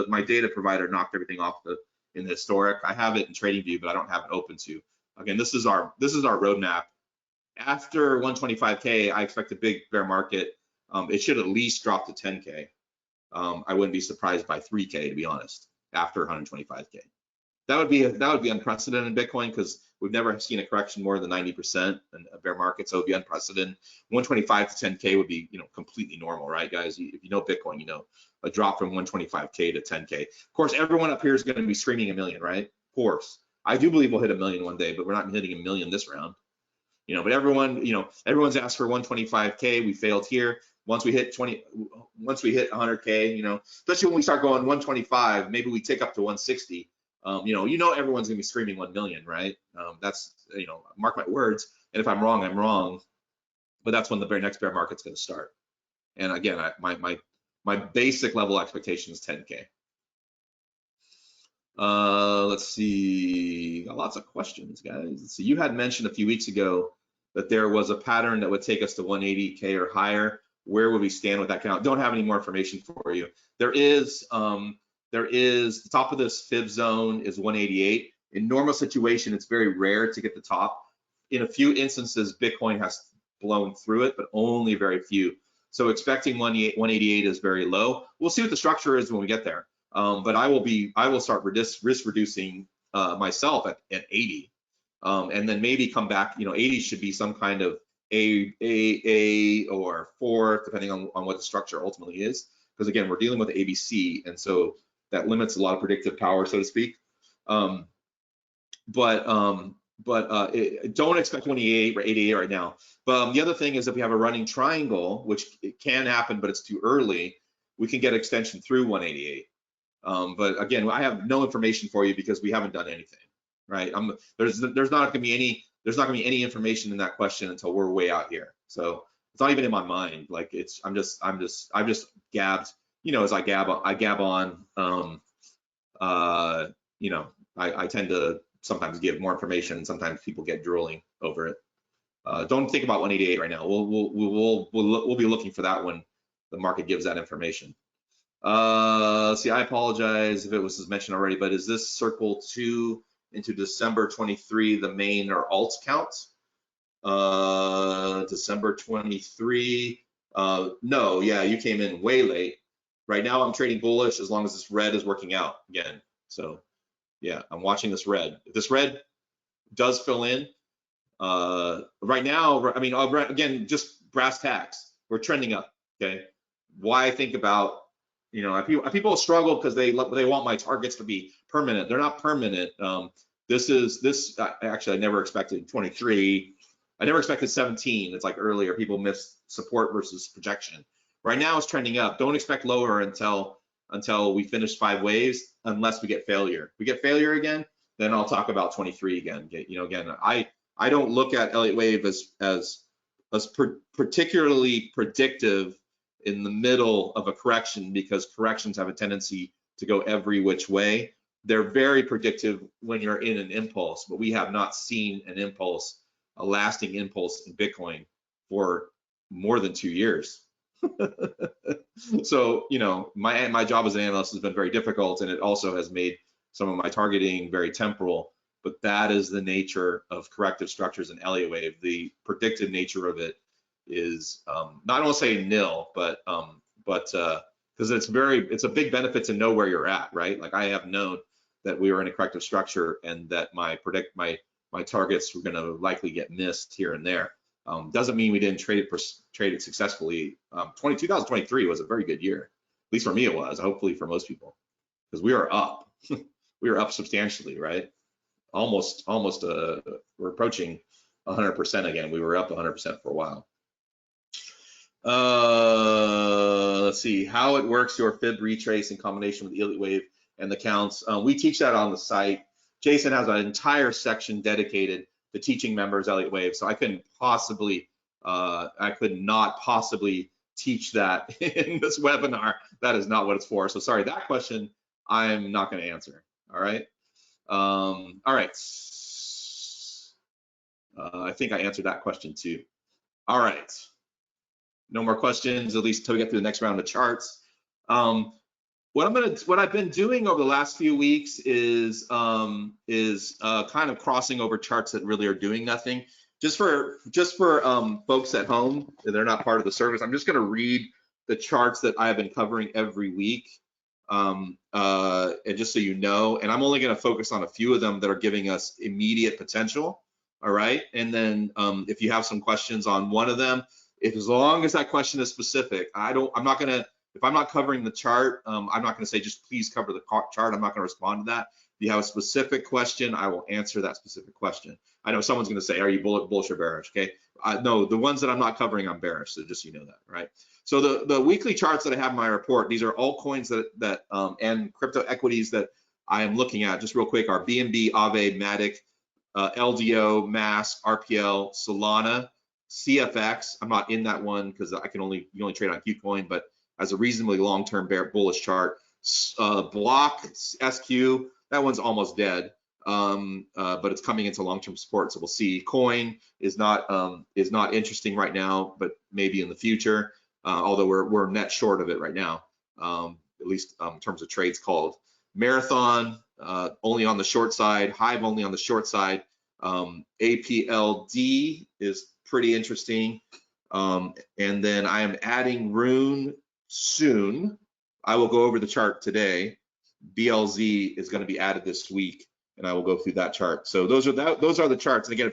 my data provider knocked everything off in the historic. I have it in TradingView, but I don't have it open to. Again, this is our roadmap. After 125K, I expect a big bear market. It should at least drop to 10K. I wouldn't be surprised by 3K, to be honest, after 125K. That would be unprecedented in Bitcoin, because We've never seen a correction more than 90% in a bear market, so it would be unprecedented. 125 to 10K would be, completely normal, right, guys? If you know Bitcoin, you know a drop from 125K to 10K. Of course, everyone up here is going to be screaming a million, right? Of course. I do believe we'll hit a million one day, but we're not hitting a million this round. But everyone's asked for 125K. We failed here. Once we hit 100K, especially when we start going 125, maybe we take up to 160. Everyone's gonna be screaming 1 million, right? That's, mark my words. And if I'm wrong, I'm wrong. But that's when the next bear market's gonna start. And again, my basic level expectation is 10K. Let's see, got lots of questions, guys. Let's see, you had mentioned a few weeks ago that there was a pattern that would take us to 180K or higher. Where would we stand with that count? Don't have any more information for you. There is the top of this fib zone is 188. In normal situation, it's very rare to get the top. In a few instances, Bitcoin has blown through it, but only very few. So expecting 188 is very low. We'll see what the structure is when we get there. But I will start risk reducing myself at 80, and then maybe come back. 80 should be some kind of A or 4, depending on what the structure ultimately is. Because again, we're dealing with ABC, and so that limits a lot of predictive power, so to speak. Don't expect 188 or 88 right now. But the other thing is, if we have a running triangle, which it can happen, but it's too early, we can get extension through 188. But again, I have no information for you because we haven't done anything, right? There's not going to be any information in that question until we're way out here. So it's not even in my mind. Like I've just gabbed, as I gab on. I tend to sometimes give more information, and sometimes people get drooling over it. Don't think about 188 right now. We'll be looking for that when the market gives that information. See, I apologize if it was mentioned already, but is this circle 2 into December 23 the main or alt count? December 23, no, yeah, you came in way late. Right now I'm trading bullish as long as this red is working out again. So yeah, I'm watching this red. If this red does fill in, right now, again, just brass tacks, we're trending up, okay? Why think about, people struggle because they want my targets to be permanent. They're not permanent. Actually, I never expected 23. I never expected 17. It's like earlier, people missed support versus projection. Right now it's trending up. Don't expect lower until we finish 5 waves, unless we get failure. If we get failure again, then I'll talk about 23 again. Again, I don't look at Elliott wave as particularly predictive in the middle of a correction, because corrections have a tendency to go every which way. They're very predictive when you're in an impulse, but we have not seen an impulse, a lasting impulse in Bitcoin for more than 2 years. So, my job as an analyst has been very difficult, and it also has made some of my targeting very temporal, but that is the nature of corrective structures in Elliott wave. The predictive nature of it is not want to say nil, but because it's a big benefit to know where you're at, right? Like I have known that we were in a corrective structure and that my targets were going to likely get missed here and there. Doesn't mean we didn't trade it successfully. 2023 was a very good year, at least for me it was. Hopefully for most people, because we are up. We are up substantially, right? Almost we're approaching 100% again. We were up 100% for a while. Let's see how it works, your fib retrace in combination with the Elliott wave and the counts. We teach that on the site. Jason has an entire section dedicated to teaching members Elliott wave, so I could not possibly teach that in this webinar. That is not what it's for. So sorry, that question I'm not going to answer. All right. All right. I think I answered that question too. All right. No more questions, at least until we get to the next round of charts. What I've been doing over the last few weeks is kind of crossing over charts that really are doing nothing. Just for folks at home, they're not part of the service. I'm just going to read the charts that I have been covering every week. And just so you know, and I'm only going to focus on a few of them that are giving us immediate potential. All right. And then if you have some questions on one of them, as long as that question is specific, I'm not going to, if I'm not covering the chart, I'm not going to say just please cover the chart. I'm not going to respond to that. If you have a specific question, I will answer that specific question. I know someone's going to say, are you bullish or bearish? Okay. No, the ones that I'm not covering, I'm bearish. So just so you know that, right? So the weekly charts that I have in my report, these are all coins that and crypto equities that I am looking at. Just real quick, are BNB, Aave, Matic, LDO, MAS, RPL, Solana, CFX. I'm not in that one because you only trade on Qcoin, but as a reasonably long-term bullish chart. Block, SQ, that one's almost dead, but it's coming into long-term support, so we'll see. Coin is not interesting right now, but maybe in the future. Although we're net short of it right now, at least in terms of trades called. Marathon only on the short side, Hive only on the short side. APLD is pretty interesting, and then I am adding Rune soon. I will go over the chart today. BLZ is going to be added this week, and I will go through that chart. So those are the charts. And again,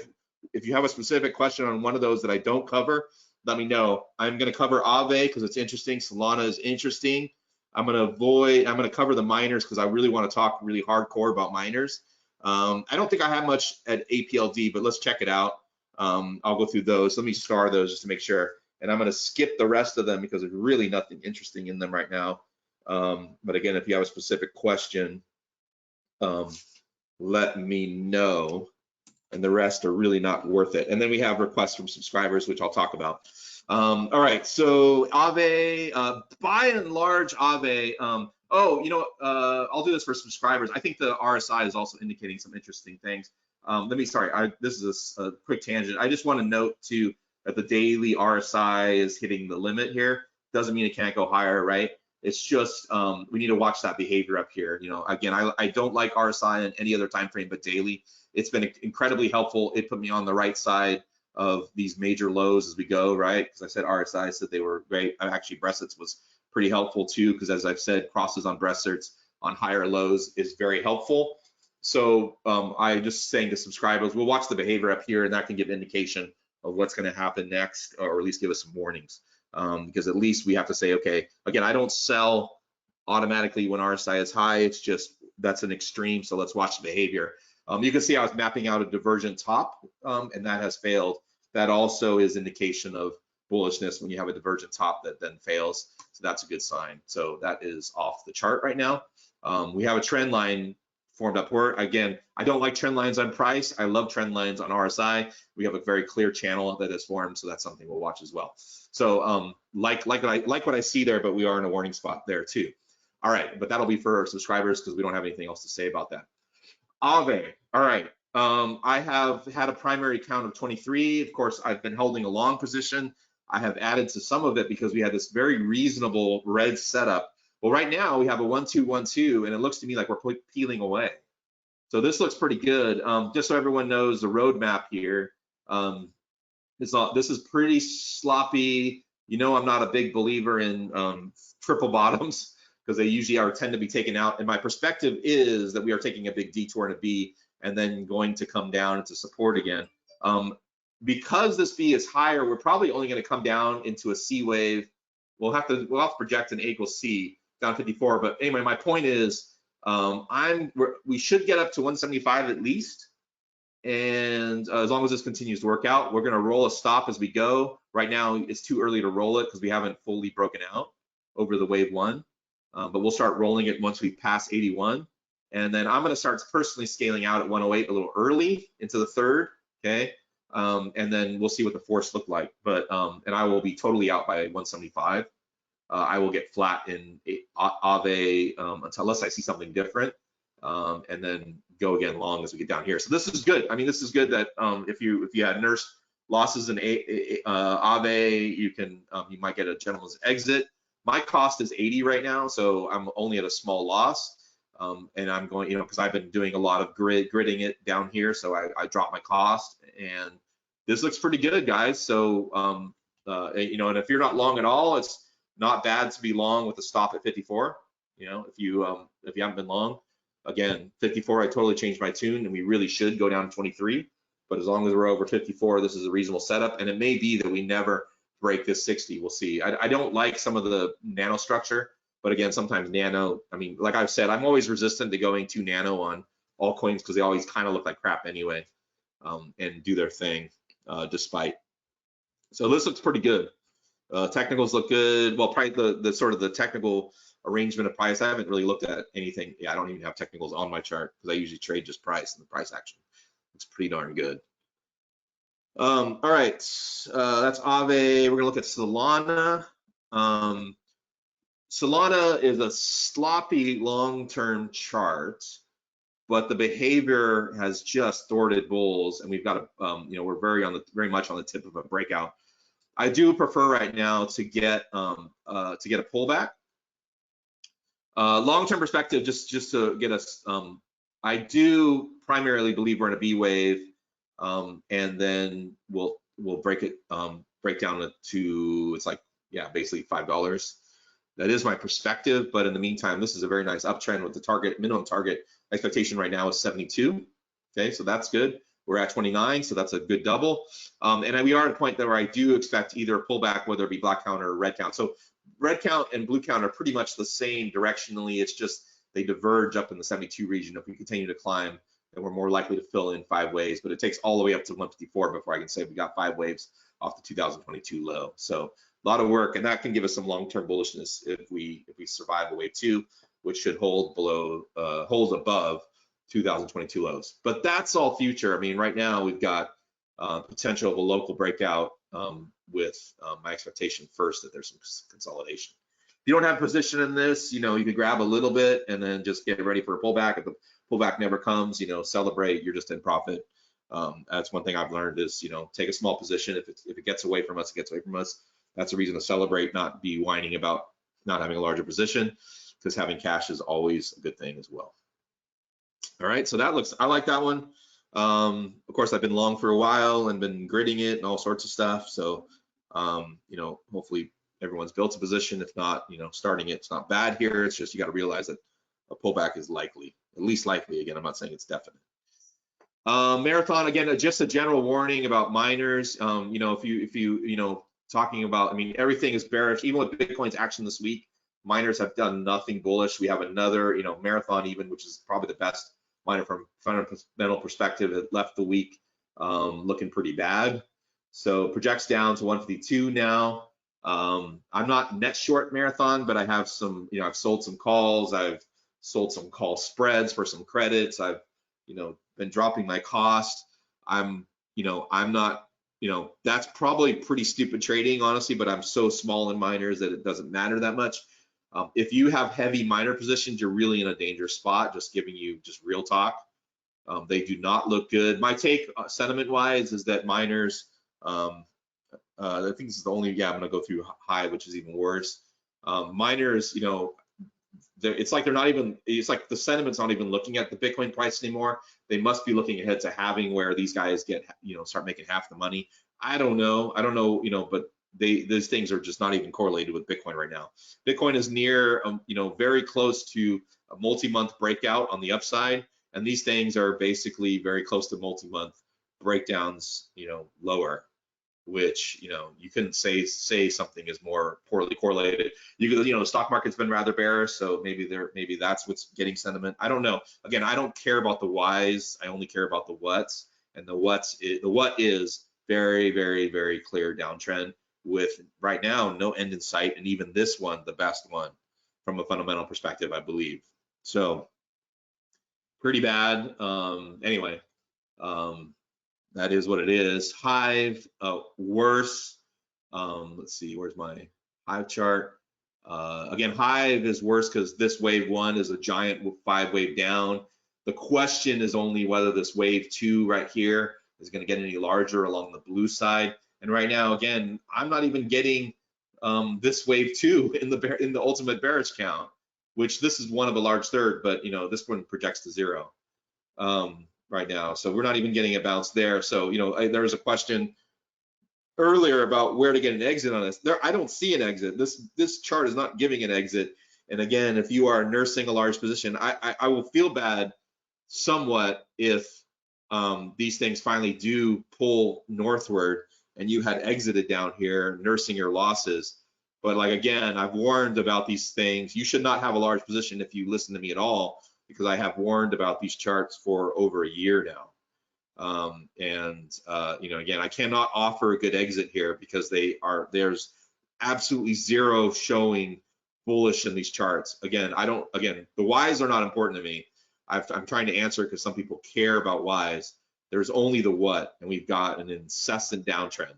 if you have a specific question on one of those that I don't cover, let me know. I'm going to cover Aave because it's interesting. Solana is interesting. I'm going to cover the miners because I really want to talk really hardcore about miners. I don't think I have much at APLD, but let's check it out. I'll go through those. Let me star those just to make sure. And I'm going to skip the rest of them because there's really nothing interesting in them right now. But again, if you have a specific question, let me know. And the rest are really not worth it. And then we have requests from subscribers, which I'll talk about. All right, so Aave, by and large, Aave. I'll do this for subscribers. I think the RSI is also indicating some interesting things. This is a quick tangent. I just want to note too that the daily RSI is hitting the limit here. Doesn't mean it can't go higher, right? It's just we need to watch that behavior up here. Again, I don't like RSI in any other time frame but daily. It's been incredibly helpful. It put me on the right side of these major lows as we go, right? Because I said RSI said they were great. Actually, Bressets was pretty helpful too, because as I've said, crosses on Bressets on higher lows is very helpful. So I'm just saying to subscribers, we'll watch the behavior up here, and that can give indication of what's going to happen next, or at least give us some warnings. Because at least we have to say, okay, again, I don't sell automatically when RSI is high. It's just that's an extreme. So let's watch the behavior. You can see I was mapping out a divergent top, and that has failed. That also is indication of bullishness when you have a divergent top that then fails. So that's a good sign. So that is off the chart right now. We have a trend line formed upward. Again, I don't like trend lines on price. I love trend lines on RSI. We have a very clear channel that is formed, so that's something we'll watch as well. So like what I see there, but we are in a warning spot there too. All right, but that'll be for our subscribers because we don't have anything else to say about that. Aave, all right. I have had a primary count of 23. Of course, I've been holding a long position. I have added to some of it because we had this very reasonable red setup. Well, right now we have a 1-2-1-2, and it looks to me like we're peeling away. So this looks pretty good. Just so everyone knows the roadmap here, this is pretty sloppy. I'm not a big believer in triple bottoms because they usually tend to be taken out. And my perspective is that we are taking a big detour in a B and then going to come down into support again. Because this B is higher, we're probably only going to come down into a C wave. We'll have to project an A equals C down 54. But anyway, my point is we should get up to 175 at least. And as long as this continues to work out, we're going to roll a stop as we go. Right now, it's too early to roll it because we haven't fully broken out over the wave one. But we'll start rolling it once we pass 81. And then I'm going to start personally scaling out at 108 a little early into the third, okay? And then we'll see what the force look like. But and I will be totally out by 175. I will get flat in Aave unless I see something different, and then go again long as we get down here. So this is good. I mean, this is good that if you had nurse losses in Aave, you might get a gentleman's exit. My cost is 80 right now, so I'm only at a small loss. And I'm going, because I've been doing a lot of gridding it down here, so I dropped my cost, and this looks pretty good, guys. So, and if you're not long at all, it's not bad to be long with a stop at 54. You know, if you haven't been long, again, 54, I totally changed my tune, and we really should go down to 23. But as long as we're over 54, this is a reasonable setup, and it may be that we never break this 60. We'll see. I don't like some of the nano structure, but again, sometimes nano. I mean, like I've said, I'm always resistant to going too nano on altcoins because they always kind of look like crap anyway, and do their thing despite. So this looks pretty good. Technicals look good. Well, probably the sort of the technical arrangement of price. I haven't really looked at anything. Yeah, I don't even have technicals on my chart because I usually trade just price, and the price action looks pretty darn good. All right, that's Aave. We're gonna look at Solana. Solana is a sloppy long-term chart, but the behavior has just thwarted bulls, and we've got a, you know, we're very much on the tip of a breakout. I do prefer right now to get a pullback. Long-term perspective, just to get us, I do primarily believe we're in a B wave, and then we'll break down to it's like, yeah, basically $5. That is my perspective, but in the meantime, this is a very nice uptrend with the minimum target expectation right now is 72. Okay, so that's good. We're at 29, so that's a good double. And we are at a point where I do expect either a pullback, whether it be black count or red count. So red count and blue count are pretty much the same directionally. It's just they diverge up in the 72 region. If we continue to climb, then we're more likely to fill in 5 waves. But it takes all the way up to 154 before I can say we got 5 waves off the 2022 low. So a lot of work, and that can give us some long-term bullishness if we survive a wave 2, which should hold above 2022 lows. But that's all future. I mean, right now we've got potential of a local breakout with my expectation first that there's some consolidation. If you don't have a position in this, you know, you could grab a little bit and then just get ready for a pullback. If the pullback never comes, you know, celebrate, you're just in profit. That's one thing I've learned is, you know, take a small position. If it gets away from us, it gets away from us. That's a reason to celebrate, not be whining about not having a larger position, because having cash is always a good thing as well. All right, so I like that one. Of course, I've been long for a while and been gritting it and all sorts of stuff. So, you know, hopefully everyone's built a position. If not, you know, starting it's not bad here. It's just you got to realize that a pullback is likely, at least likely. Again, I'm not saying it's definite. Marathon, again, just a general warning about miners. You know, if you know, talking about, I mean, everything is bearish. Even with Bitcoin's action this week, miners have done nothing bullish. We have another, you know, Marathon even, which is probably the best miner from fundamental perspective, it left the week looking pretty bad. So projects down to 152 now. I'm not net short Marathon, but I have some, you know, I've sold some calls. I've sold some call spreads for some credits. I've, you know, been dropping my cost. I'm not, you know, that's probably pretty stupid trading, honestly, but I'm so small in miners that it doesn't matter that much. If you have heavy miner positions, you're really in a dangerous spot, just giving you just real talk. They do not look good. My take sentiment-wise is that miners, I think this is the only, I'm going to go through high, which is even worse. Miners, you know, it's like they're not even, it's like the sentiment's not even looking at the Bitcoin price anymore. They must be looking ahead to having where these guys get, you know, start making half the money. I don't know, you know, but these things are just not even correlated with Bitcoin right now. Bitcoin is near, you know, very close to a multi-month breakout on the upside, and these things are basically very close to multi-month breakdowns, you know, lower, which, you know, you couldn't say something is more poorly correlated. You know, the stock market's been rather bearish, so maybe that's what's getting sentiment. I don't know. Again, I don't care about the whys. I only care about the whats, and the what is very, very, very clear downtrend with right now no end in sight, and even this one, the best one from a fundamental perspective, I believe. So pretty bad. Anyway, that is what it is. Hive, worse. Let's see, where's my Hive chart? Again, Hive is worse because this wave 1 is a giant 5 wave down. The question is only whether this wave 2 right here is going to get any larger along the blue side. And right now, again, I'm not even getting this wave 2 in the ultimate bearish count, which this is one of a large third, but you know, this one projects to 0 right now. So we're not even getting a bounce there. So, you know, there was a question earlier about where to get an exit on this. I don't see an exit. This chart is not giving an exit. And again, if you are nursing a large position, I will feel bad somewhat if these things finally do pull northward and you had exited down here nursing your losses. But like, again, I've warned about these things. You should not have a large position if you listen to me at all, because I have warned about these charts for over a year now. You know, again, I cannot offer a good exit here because there's absolutely zero showing bullish in these charts. Again, the whys are not important to me. I'm trying to answer because some people care about whys. There's only the what, and we've got an incessant downtrend.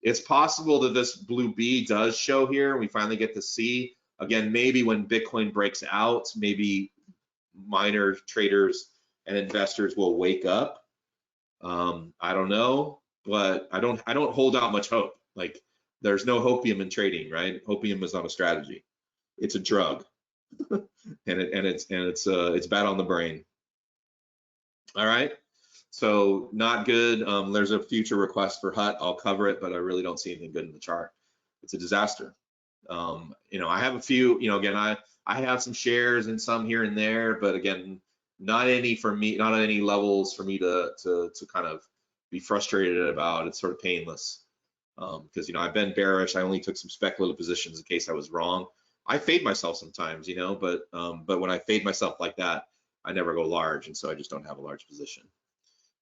It's possible that this blue B does show here, and we finally get to see. Again, maybe when Bitcoin breaks out, maybe miner traders and investors will wake up. I don't know, but I don't hold out much hope. Like, there's no hopium in trading, right? Hopium is not a strategy. It's a drug. and it's bad on the brain. All right, so not good. There's a future request for HUT. I'll cover it, but I really don't see anything good in the chart. It's a disaster. You know, I have a few, you know, again, I have some shares and some here and there, but again, not any for me, not at any levels for me to kind of be frustrated about. It's sort of painless because, you know, I've been bearish. I only took some speculative positions in case I was wrong. I fade myself sometimes, you know, but when I fade myself like that, I never go large, and so I just don't have a large position.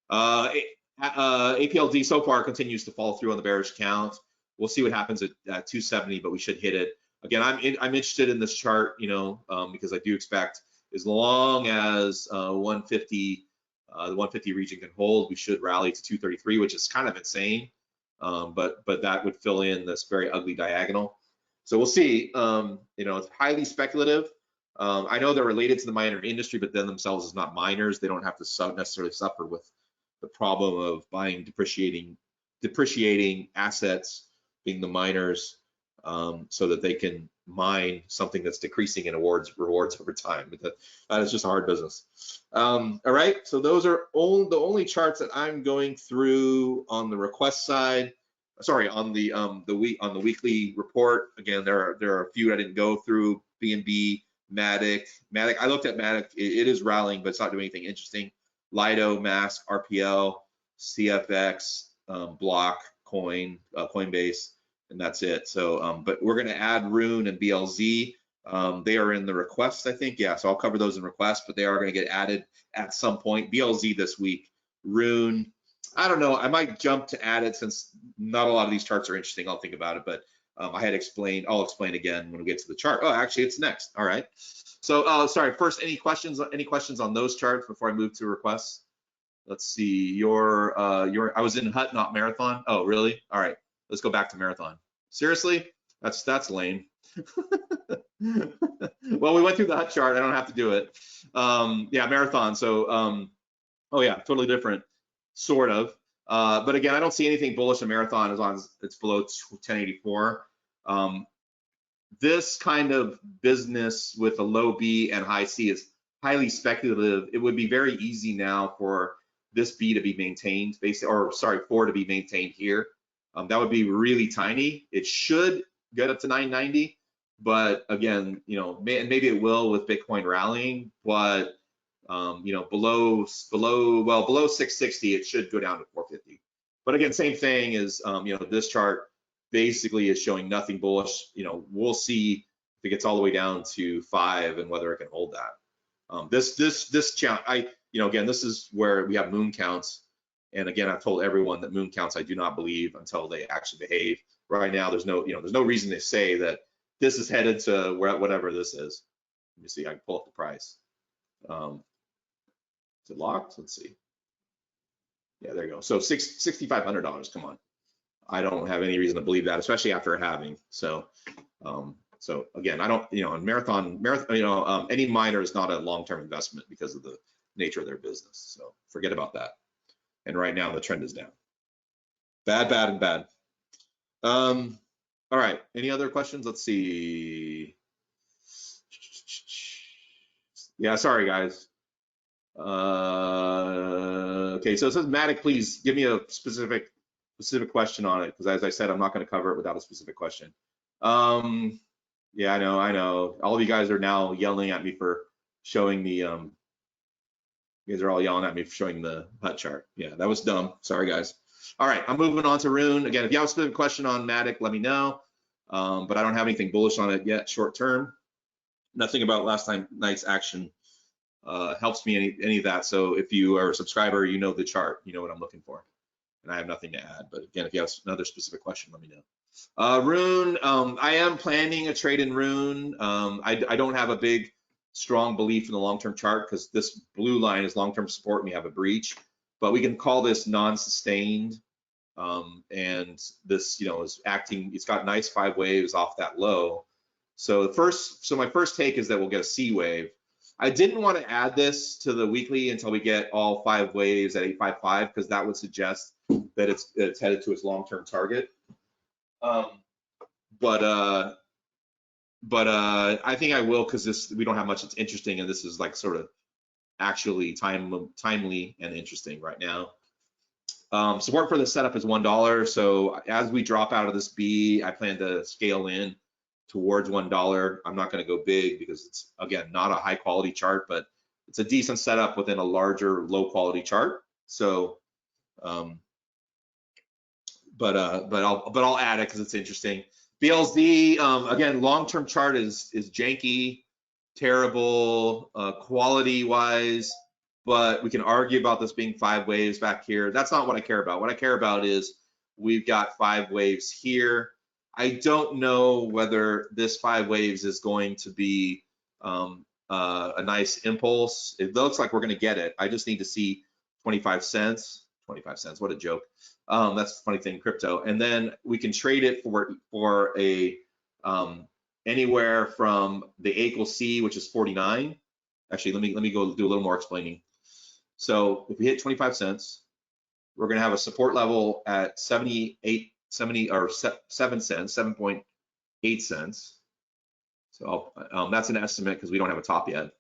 APLD so far continues to fall through on the bearish count. We'll see what happens at 270, but we should hit it. Again, I'm interested in this chart, you know, because I do expect, as long as 150, the 150 region can hold, we should rally to 233, which is kind of insane, but that would fill in this very ugly diagonal. So we'll see. You know, it's highly speculative. I know they're related to the miner industry, but then themselves as not miners, they don't have to necessarily suffer with the problem of buying depreciating assets, being the miners, so that they can mine something that's decreasing in rewards over time. But that is just a hard business. All right, so those are the only charts that I'm going through on the request side. Sorry, on the weekly report. Again, there are a few I didn't go through. BNB, Matic. I looked at Matic. It is rallying, but it's not doing anything interesting. Lido, Mask, RPL, CFX, Block, Coinbase, and that's it. So, but we're going to add Rune and BLZ. They are in the requests, I think. Yeah, so I'll cover those in requests, but they are going to get added at some point. BLZ this week. Rune, I don't know. I might jump to add it since not a lot of these charts are interesting. I'll think about it, but I had explained. I'll explain again when we get to the chart. Oh, actually, it's next. All right. So, sorry. First, any questions? Any questions on those charts before I move to requests? Let's see. I was in HUT, not Marathon. Oh, really? All right. Let's go back to Marathon. Seriously? That's lame. Well, we went through the HUT chart. I don't have to do it. Yeah, Marathon. So, oh yeah, totally different, sort of. But again, I don't see anything bullish in Marathon as long as it's below 1084. This kind of business with a low B and high C is highly speculative. It would be very easy now for this B to be maintained, basically, or sorry, 4 to be maintained here. That would be really tiny. It should get up to 990, but again, you know, maybe it will with Bitcoin rallying, but you know, below 660, it should go down to 450. But again, same thing is, you know, this chart basically is showing nothing bullish. You know, we'll see if it gets all the way down to 5 and whether it can hold that. This chart, you know, again, this is where we have moon counts. And again, I've told everyone that moon counts I do not believe until they actually behave. Right now, there's no reason to say that this is headed to whatever this is. Let me see. I can pull up the price. Is it locked? Let's see. Yeah, there you go. So $6,500. Come on. I don't have any reason to believe that, especially after halving. So, so again, I don't, you know, in marathon, you know, any miner is not a long-term investment because of the nature of their business. So forget about that. And right now the trend is down. Bad, bad, and bad. All right. Any other questions? Let's see. Yeah, sorry guys. Okay, so it says Matic, please give me a specific question on it, because as I said, I'm not going to cover it without a specific question. Yeah, I know. All of you guys are now yelling at me for showing the you guys are all yelling at me for showing the hut chart. Yeah, that was dumb. Sorry, guys. All right, I'm moving on to Rune. Again, if you have a specific question on Matic, let me know. But I don't have anything bullish on it yet, short term. Nothing about last night's action helps me any of that. So if you are a subscriber, you know the chart, you know what I'm looking for. And I have nothing to add. But again, if you have another specific question, let me know. Rune, I am planning a trade in Rune. I don't have a big, strong belief in the long-term chart because this blue line is long-term support and we have a breach. But we can call this non-sustained. And this, is acting. It's got nice 5 waves off that low. So my first take is that we'll get a C wave. I didn't want to add this to the weekly until we get all 5 waves at 855 because that would suggest that it's headed to its long-term target. But I think I will because we don't have much that's interesting, and this is like sort of actually timely and interesting right now. Support for the setup is $1. So as we drop out of this B, I plan to scale in towards $1. I'm not going to go big because it's, again, not a high quality chart, but it's a decent setup within a larger low quality chart. So, but I'll add it because it's interesting. BLZ, again, long-term chart is janky, terrible, quality-wise, but we can argue about this being 5 waves back here. That's not what I care about. What I care about is we've got 5 waves here. I don't know whether this 5 waves is going to be a nice impulse. It looks like we're going to get it. I just need to see 25 cents. 25 cents, what a joke. That's the funny thing, crypto. And then we can trade it for a anywhere from the A equals C, which is 49. Actually, let me go do a little more explaining. So if we hit 25 cents, we're going to have a support level at 7 cents, 7.8 cents. So that's an estimate because we don't have a top yet.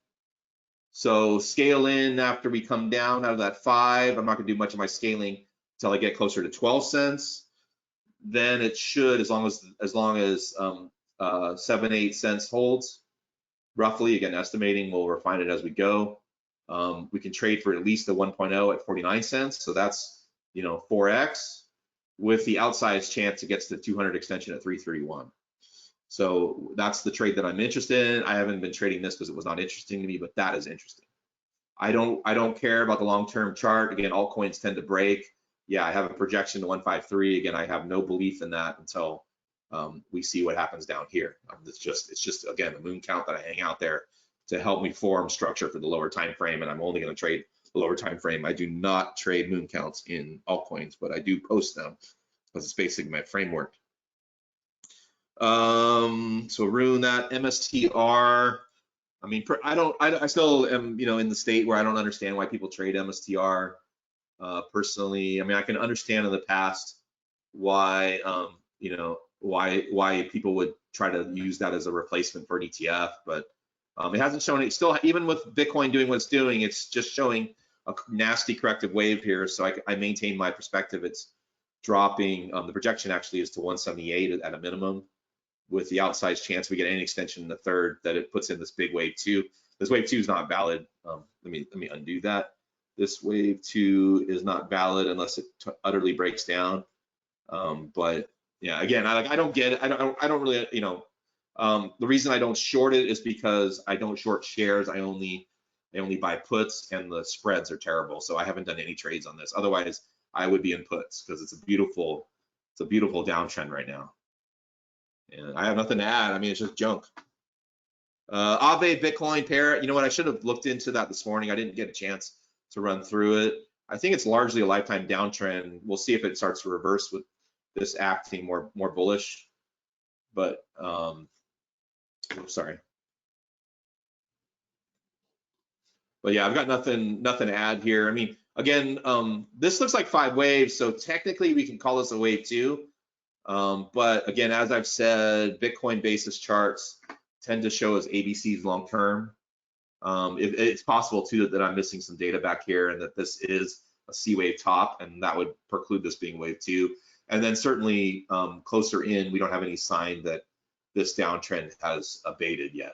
So scale in after we come down out of that 5. I'm not going to do much of my scaling until I get closer to 12 cents. Then it should, as long as 7-8 cents holds, roughly. Again, estimating, we'll refine it as we go. We can trade for at least the 1.0 at 49 cents. So that's 4x with the outsized chance it gets to 200 extension at 331. So that's the trade that I'm interested in. I haven't been trading this because it was not interesting to me, but that is interesting. I don't care about the long-term chart. Again, altcoins tend to break. Yeah, I have a projection to 153. Again, I have no belief in that until we see what happens down here. It's just again a moon count that I hang out there to help me form structure for the lower time frame, and I'm only going to trade the lower time frame. I do not trade moon counts in altcoins, but I do post them because it's basically my framework. So Rune, that MSTR. I mean, I still am, in the state where I don't understand why people trade MSTR. Personally, I mean, I can understand in the past why, why people would try to use that as a replacement for an ETF, but it hasn't shown it. Still, even with Bitcoin doing what it's doing, it's just showing a nasty corrective wave here. So I maintain my perspective. It's dropping. The projection actually is to 178 at a minimum, with the outsized chance we get any extension in the third that it puts in this big wave 2. This wave 2 is not valid. Let me undo that. This wave 2 is not valid unless it utterly breaks down. But yeah, again, I don't get it. I don't really, the reason I don't short it is because I don't short shares. I only buy puts, and the spreads are terrible. So I haven't done any trades on this. Otherwise, I would be in puts because it's a beautiful downtrend right now. And I have nothing to add. I mean, it's just junk. Aave Bitcoin pair. You know what? I should have looked into that this morning. I didn't get a chance to run through it. I think it's largely a lifetime downtrend. We'll see if it starts to reverse with this acting more bullish. But sorry. But yeah, I've got nothing to add here. I mean, again, this looks like 5 waves, so technically we can call this a wave 2. But again, as I've said, Bitcoin basis charts tend to show as ABCs long term. It's possible too that I'm missing some data back here and that this is a C wave top, and that would preclude this being wave 2. And then certainly closer in, we don't have any sign that this downtrend has abated yet.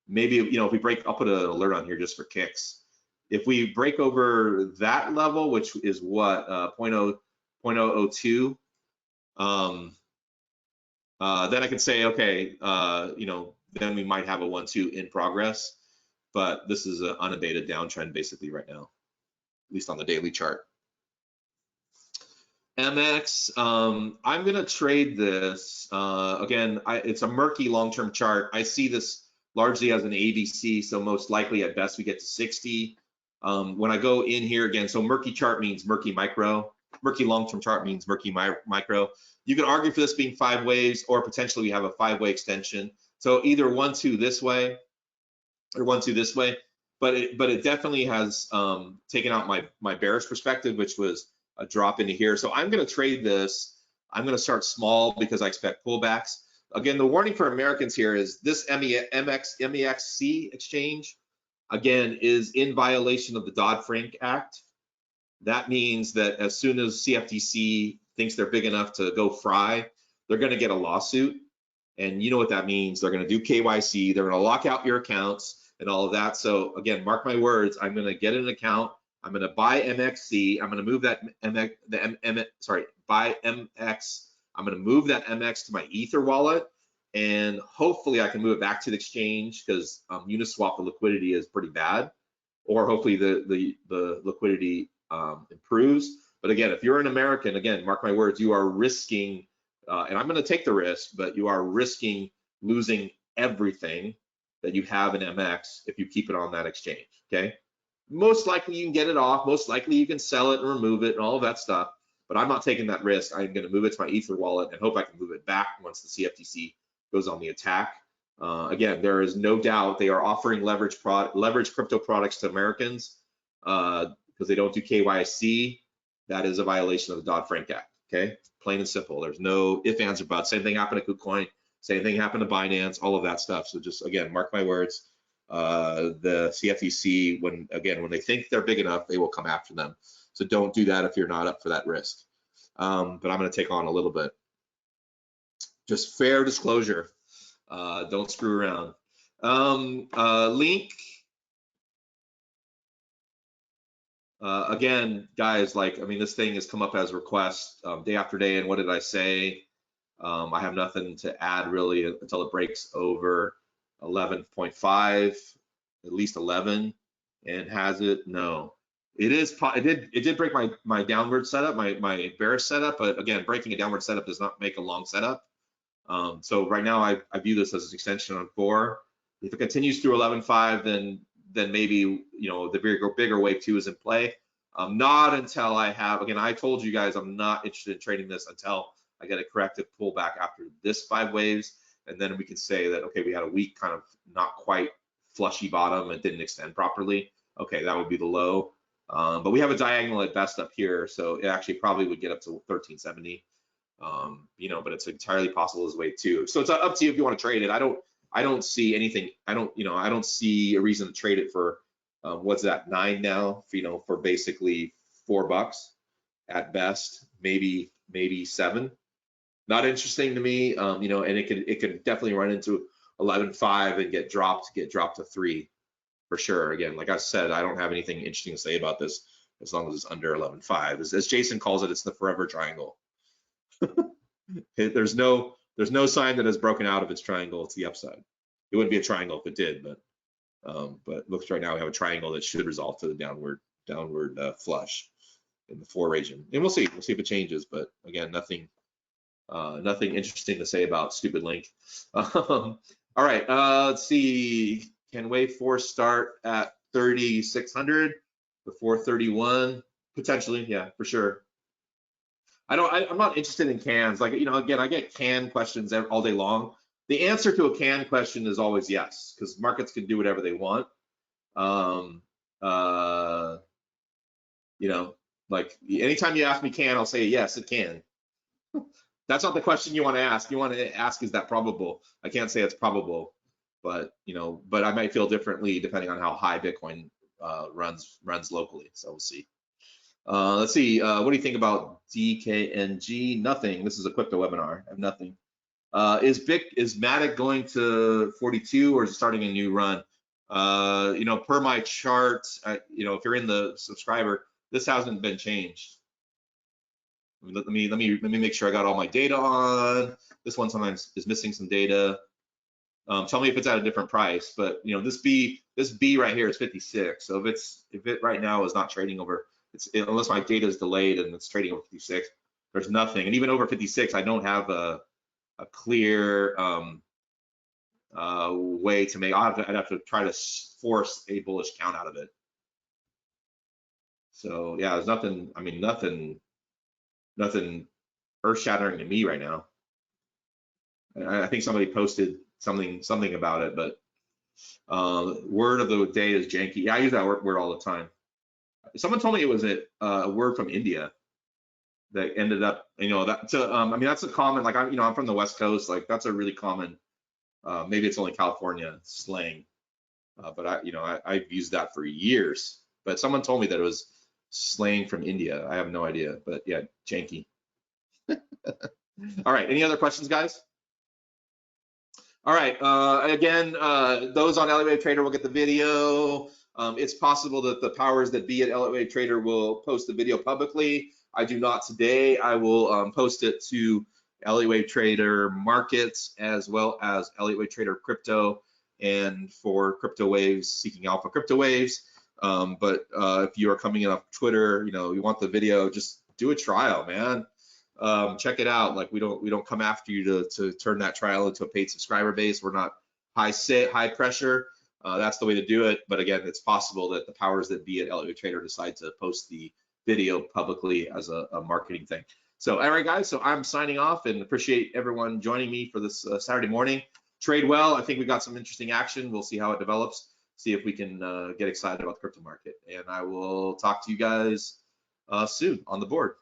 Maybe, you know, if we break, I'll put an alert on here just for kicks. If we break over that level, which is what, 0.002, then I can say, okay, you know, then we might have a 1-2 in progress, but this is an unabated downtrend basically right now, at least on the daily chart. MX, I'm gonna trade this. Again, it's a murky long-term chart. I see this largely as an ABC, so most likely at best we get to 60. When I go in here again, so murky chart means murky micro, murky long-term chart means murky micro. You could argue for this being 5 waves, or potentially we have a 5-way extension. So either 1-2 this way or 1-2 this way, but it definitely has taken out my bearish perspective, which was a drop into here. So I'm going to trade this. I'm going to start small because I expect pullbacks. Again, the warning for Americans here is this MEXC exchange, again, is in violation of the Dodd-Frank Act. That means that as soon as CFTC thinks they're big enough to go fry, they're going to get a lawsuit. And you know what that means. They're going to do KYC. They're going to lock out your accounts and all of that. So again, mark my words, I'm going to get an account. I'm going to buy MXC. I'm going to move that buy MX. I'm going to move that MX to my Ether wallet, and hopefully I can move it back to the exchange because Uniswap, the liquidity is pretty bad, or hopefully the liquidity improves. But again, if you're an American, again, mark my words, you are risking, and I'm going to take the risk, but you are risking losing everything that you have in MX if you keep it on that exchange. Okay. Most likely you can get it off. Most likely you can sell it and remove it and all of that stuff. But I'm not taking that risk. I'm going to move it to my Ether wallet and hope I can move it back once the CFTC goes on the attack. Again, there is no doubt they are offering leverage crypto products to Americans because they don't do KYC. That is a violation of the Dodd-Frank Act. Okay, plain and simple. There's no ifs, ands, or buts. Same thing happened to KuCoin. Same thing happened to Binance. All of that stuff. So just again, mark my words. The CFTC, when they think they're big enough, they will come after them. So don't do that if you're not up for that risk. But I'm going to take on a little bit. Just fair disclosure. Don't screw around. Link. Again, guys, like, I mean, this thing has come up as a request day after day. And what did I say? I have nothing to add really until it breaks over 11.5, at least 11, and has it? No, it is. It did break my downward setup, my bearish setup, but again, breaking a downward setup does not make a long setup. So right now I view this as an extension on 4. If it continues through 11.5, then maybe, you know, the bigger wave 2 is in play. Not until I have, again, I told you guys I'm not interested in trading this until I get a corrective pullback after this 5 waves. And then we can say that, okay, we had a weak kind of not quite flushy bottom and didn't extend properly. Okay, that would be the low. But we have a diagonal at best up here, so it actually probably would get up to 1370. You know, but it's entirely possible as wave 2. So it's up to you if you want to trade it. I don't see anything. I don't see a reason to trade it for what's that, 9 now? For, you know, for basically $4 at best, maybe 7. Not interesting to me, you know, and it could definitely run into 11.5 and get dropped to 3 for sure. Again, like I said, I don't have anything interesting to say about this as long as it's under 11.5. As Jason calls it, it's the forever triangle. There's no sign that has broken out of its triangle. It's the upside. It wouldn't be a triangle if it did, but looks right now we have a triangle that should resolve to the downward flush in the 4 region, and we'll see if it changes. But again, nothing interesting to say about stupid Link. All right, let's see. Can wave 4 start at 3,600 before 31? Potentially, yeah, for sure. I'm not interested in cans. Like, you know, again, I get can questions all day long. The answer to a can question is always yes, because markets can do whatever they want. You know, like anytime you ask me can, I'll say yes, it can. That's not the question you want to ask. You want to ask, is that probable? I can't say it's probable, but you know, but I might feel differently depending on how high Bitcoin runs locally. So we'll see. Let's see. What do you think about DKNG? Nothing. This is a crypto webinar. I have nothing. Is Matic going to 42 or is it starting a new run? You know, per my chart, you know, if you're in the subscriber, this hasn't been changed. Let me make sure I got all my data on. This one sometimes is missing some data. Tell me if it's at a different price, but you know, this B right here is 56. So if it right now is not trading over, unless my data is delayed and it's trading over 56, there's nothing. And even over 56, I don't have a clear way to make. I'd have to try to force a bullish count out of it. So yeah, there's nothing. I mean, nothing earth-shattering to me right now. I think somebody posted something about it, but word of the day is janky. Yeah, I use that word all the time. Someone told me it was a word from India that ended up, you know, I mean, that's a common, like, I'm from the West Coast, like that's a really common, maybe it's only California slang, but I've used that for years. But someone told me that it was slang from India. I have no idea, but yeah, janky. All right, any other questions, guys? All right, again, those on Elliott Wave Trader will get the video. It's possible that the powers that be at Elliott Wave Trader will post the video publicly. I do not today. I will post it to Elliott Wave Trader Markets as well as Elliott Wave Trader Crypto and for Crypto Waves, Seeking Alpha Crypto Waves. But if you are coming in off Twitter, you know, you want the video, just do a trial, man. Check it out. Like we don't come after you to turn that trial into a paid subscriber base. We're not high pressure. That's the way to do it. But again, it's possible that the powers that be at Elliott Trader decide to post the video publicly as a marketing thing. So all right, guys. So I'm signing off and appreciate everyone joining me for this Saturday morning. Trade well. I think we got some interesting action. We'll see how it develops. See if we can get excited about the crypto market. And I will talk to you guys soon on the board.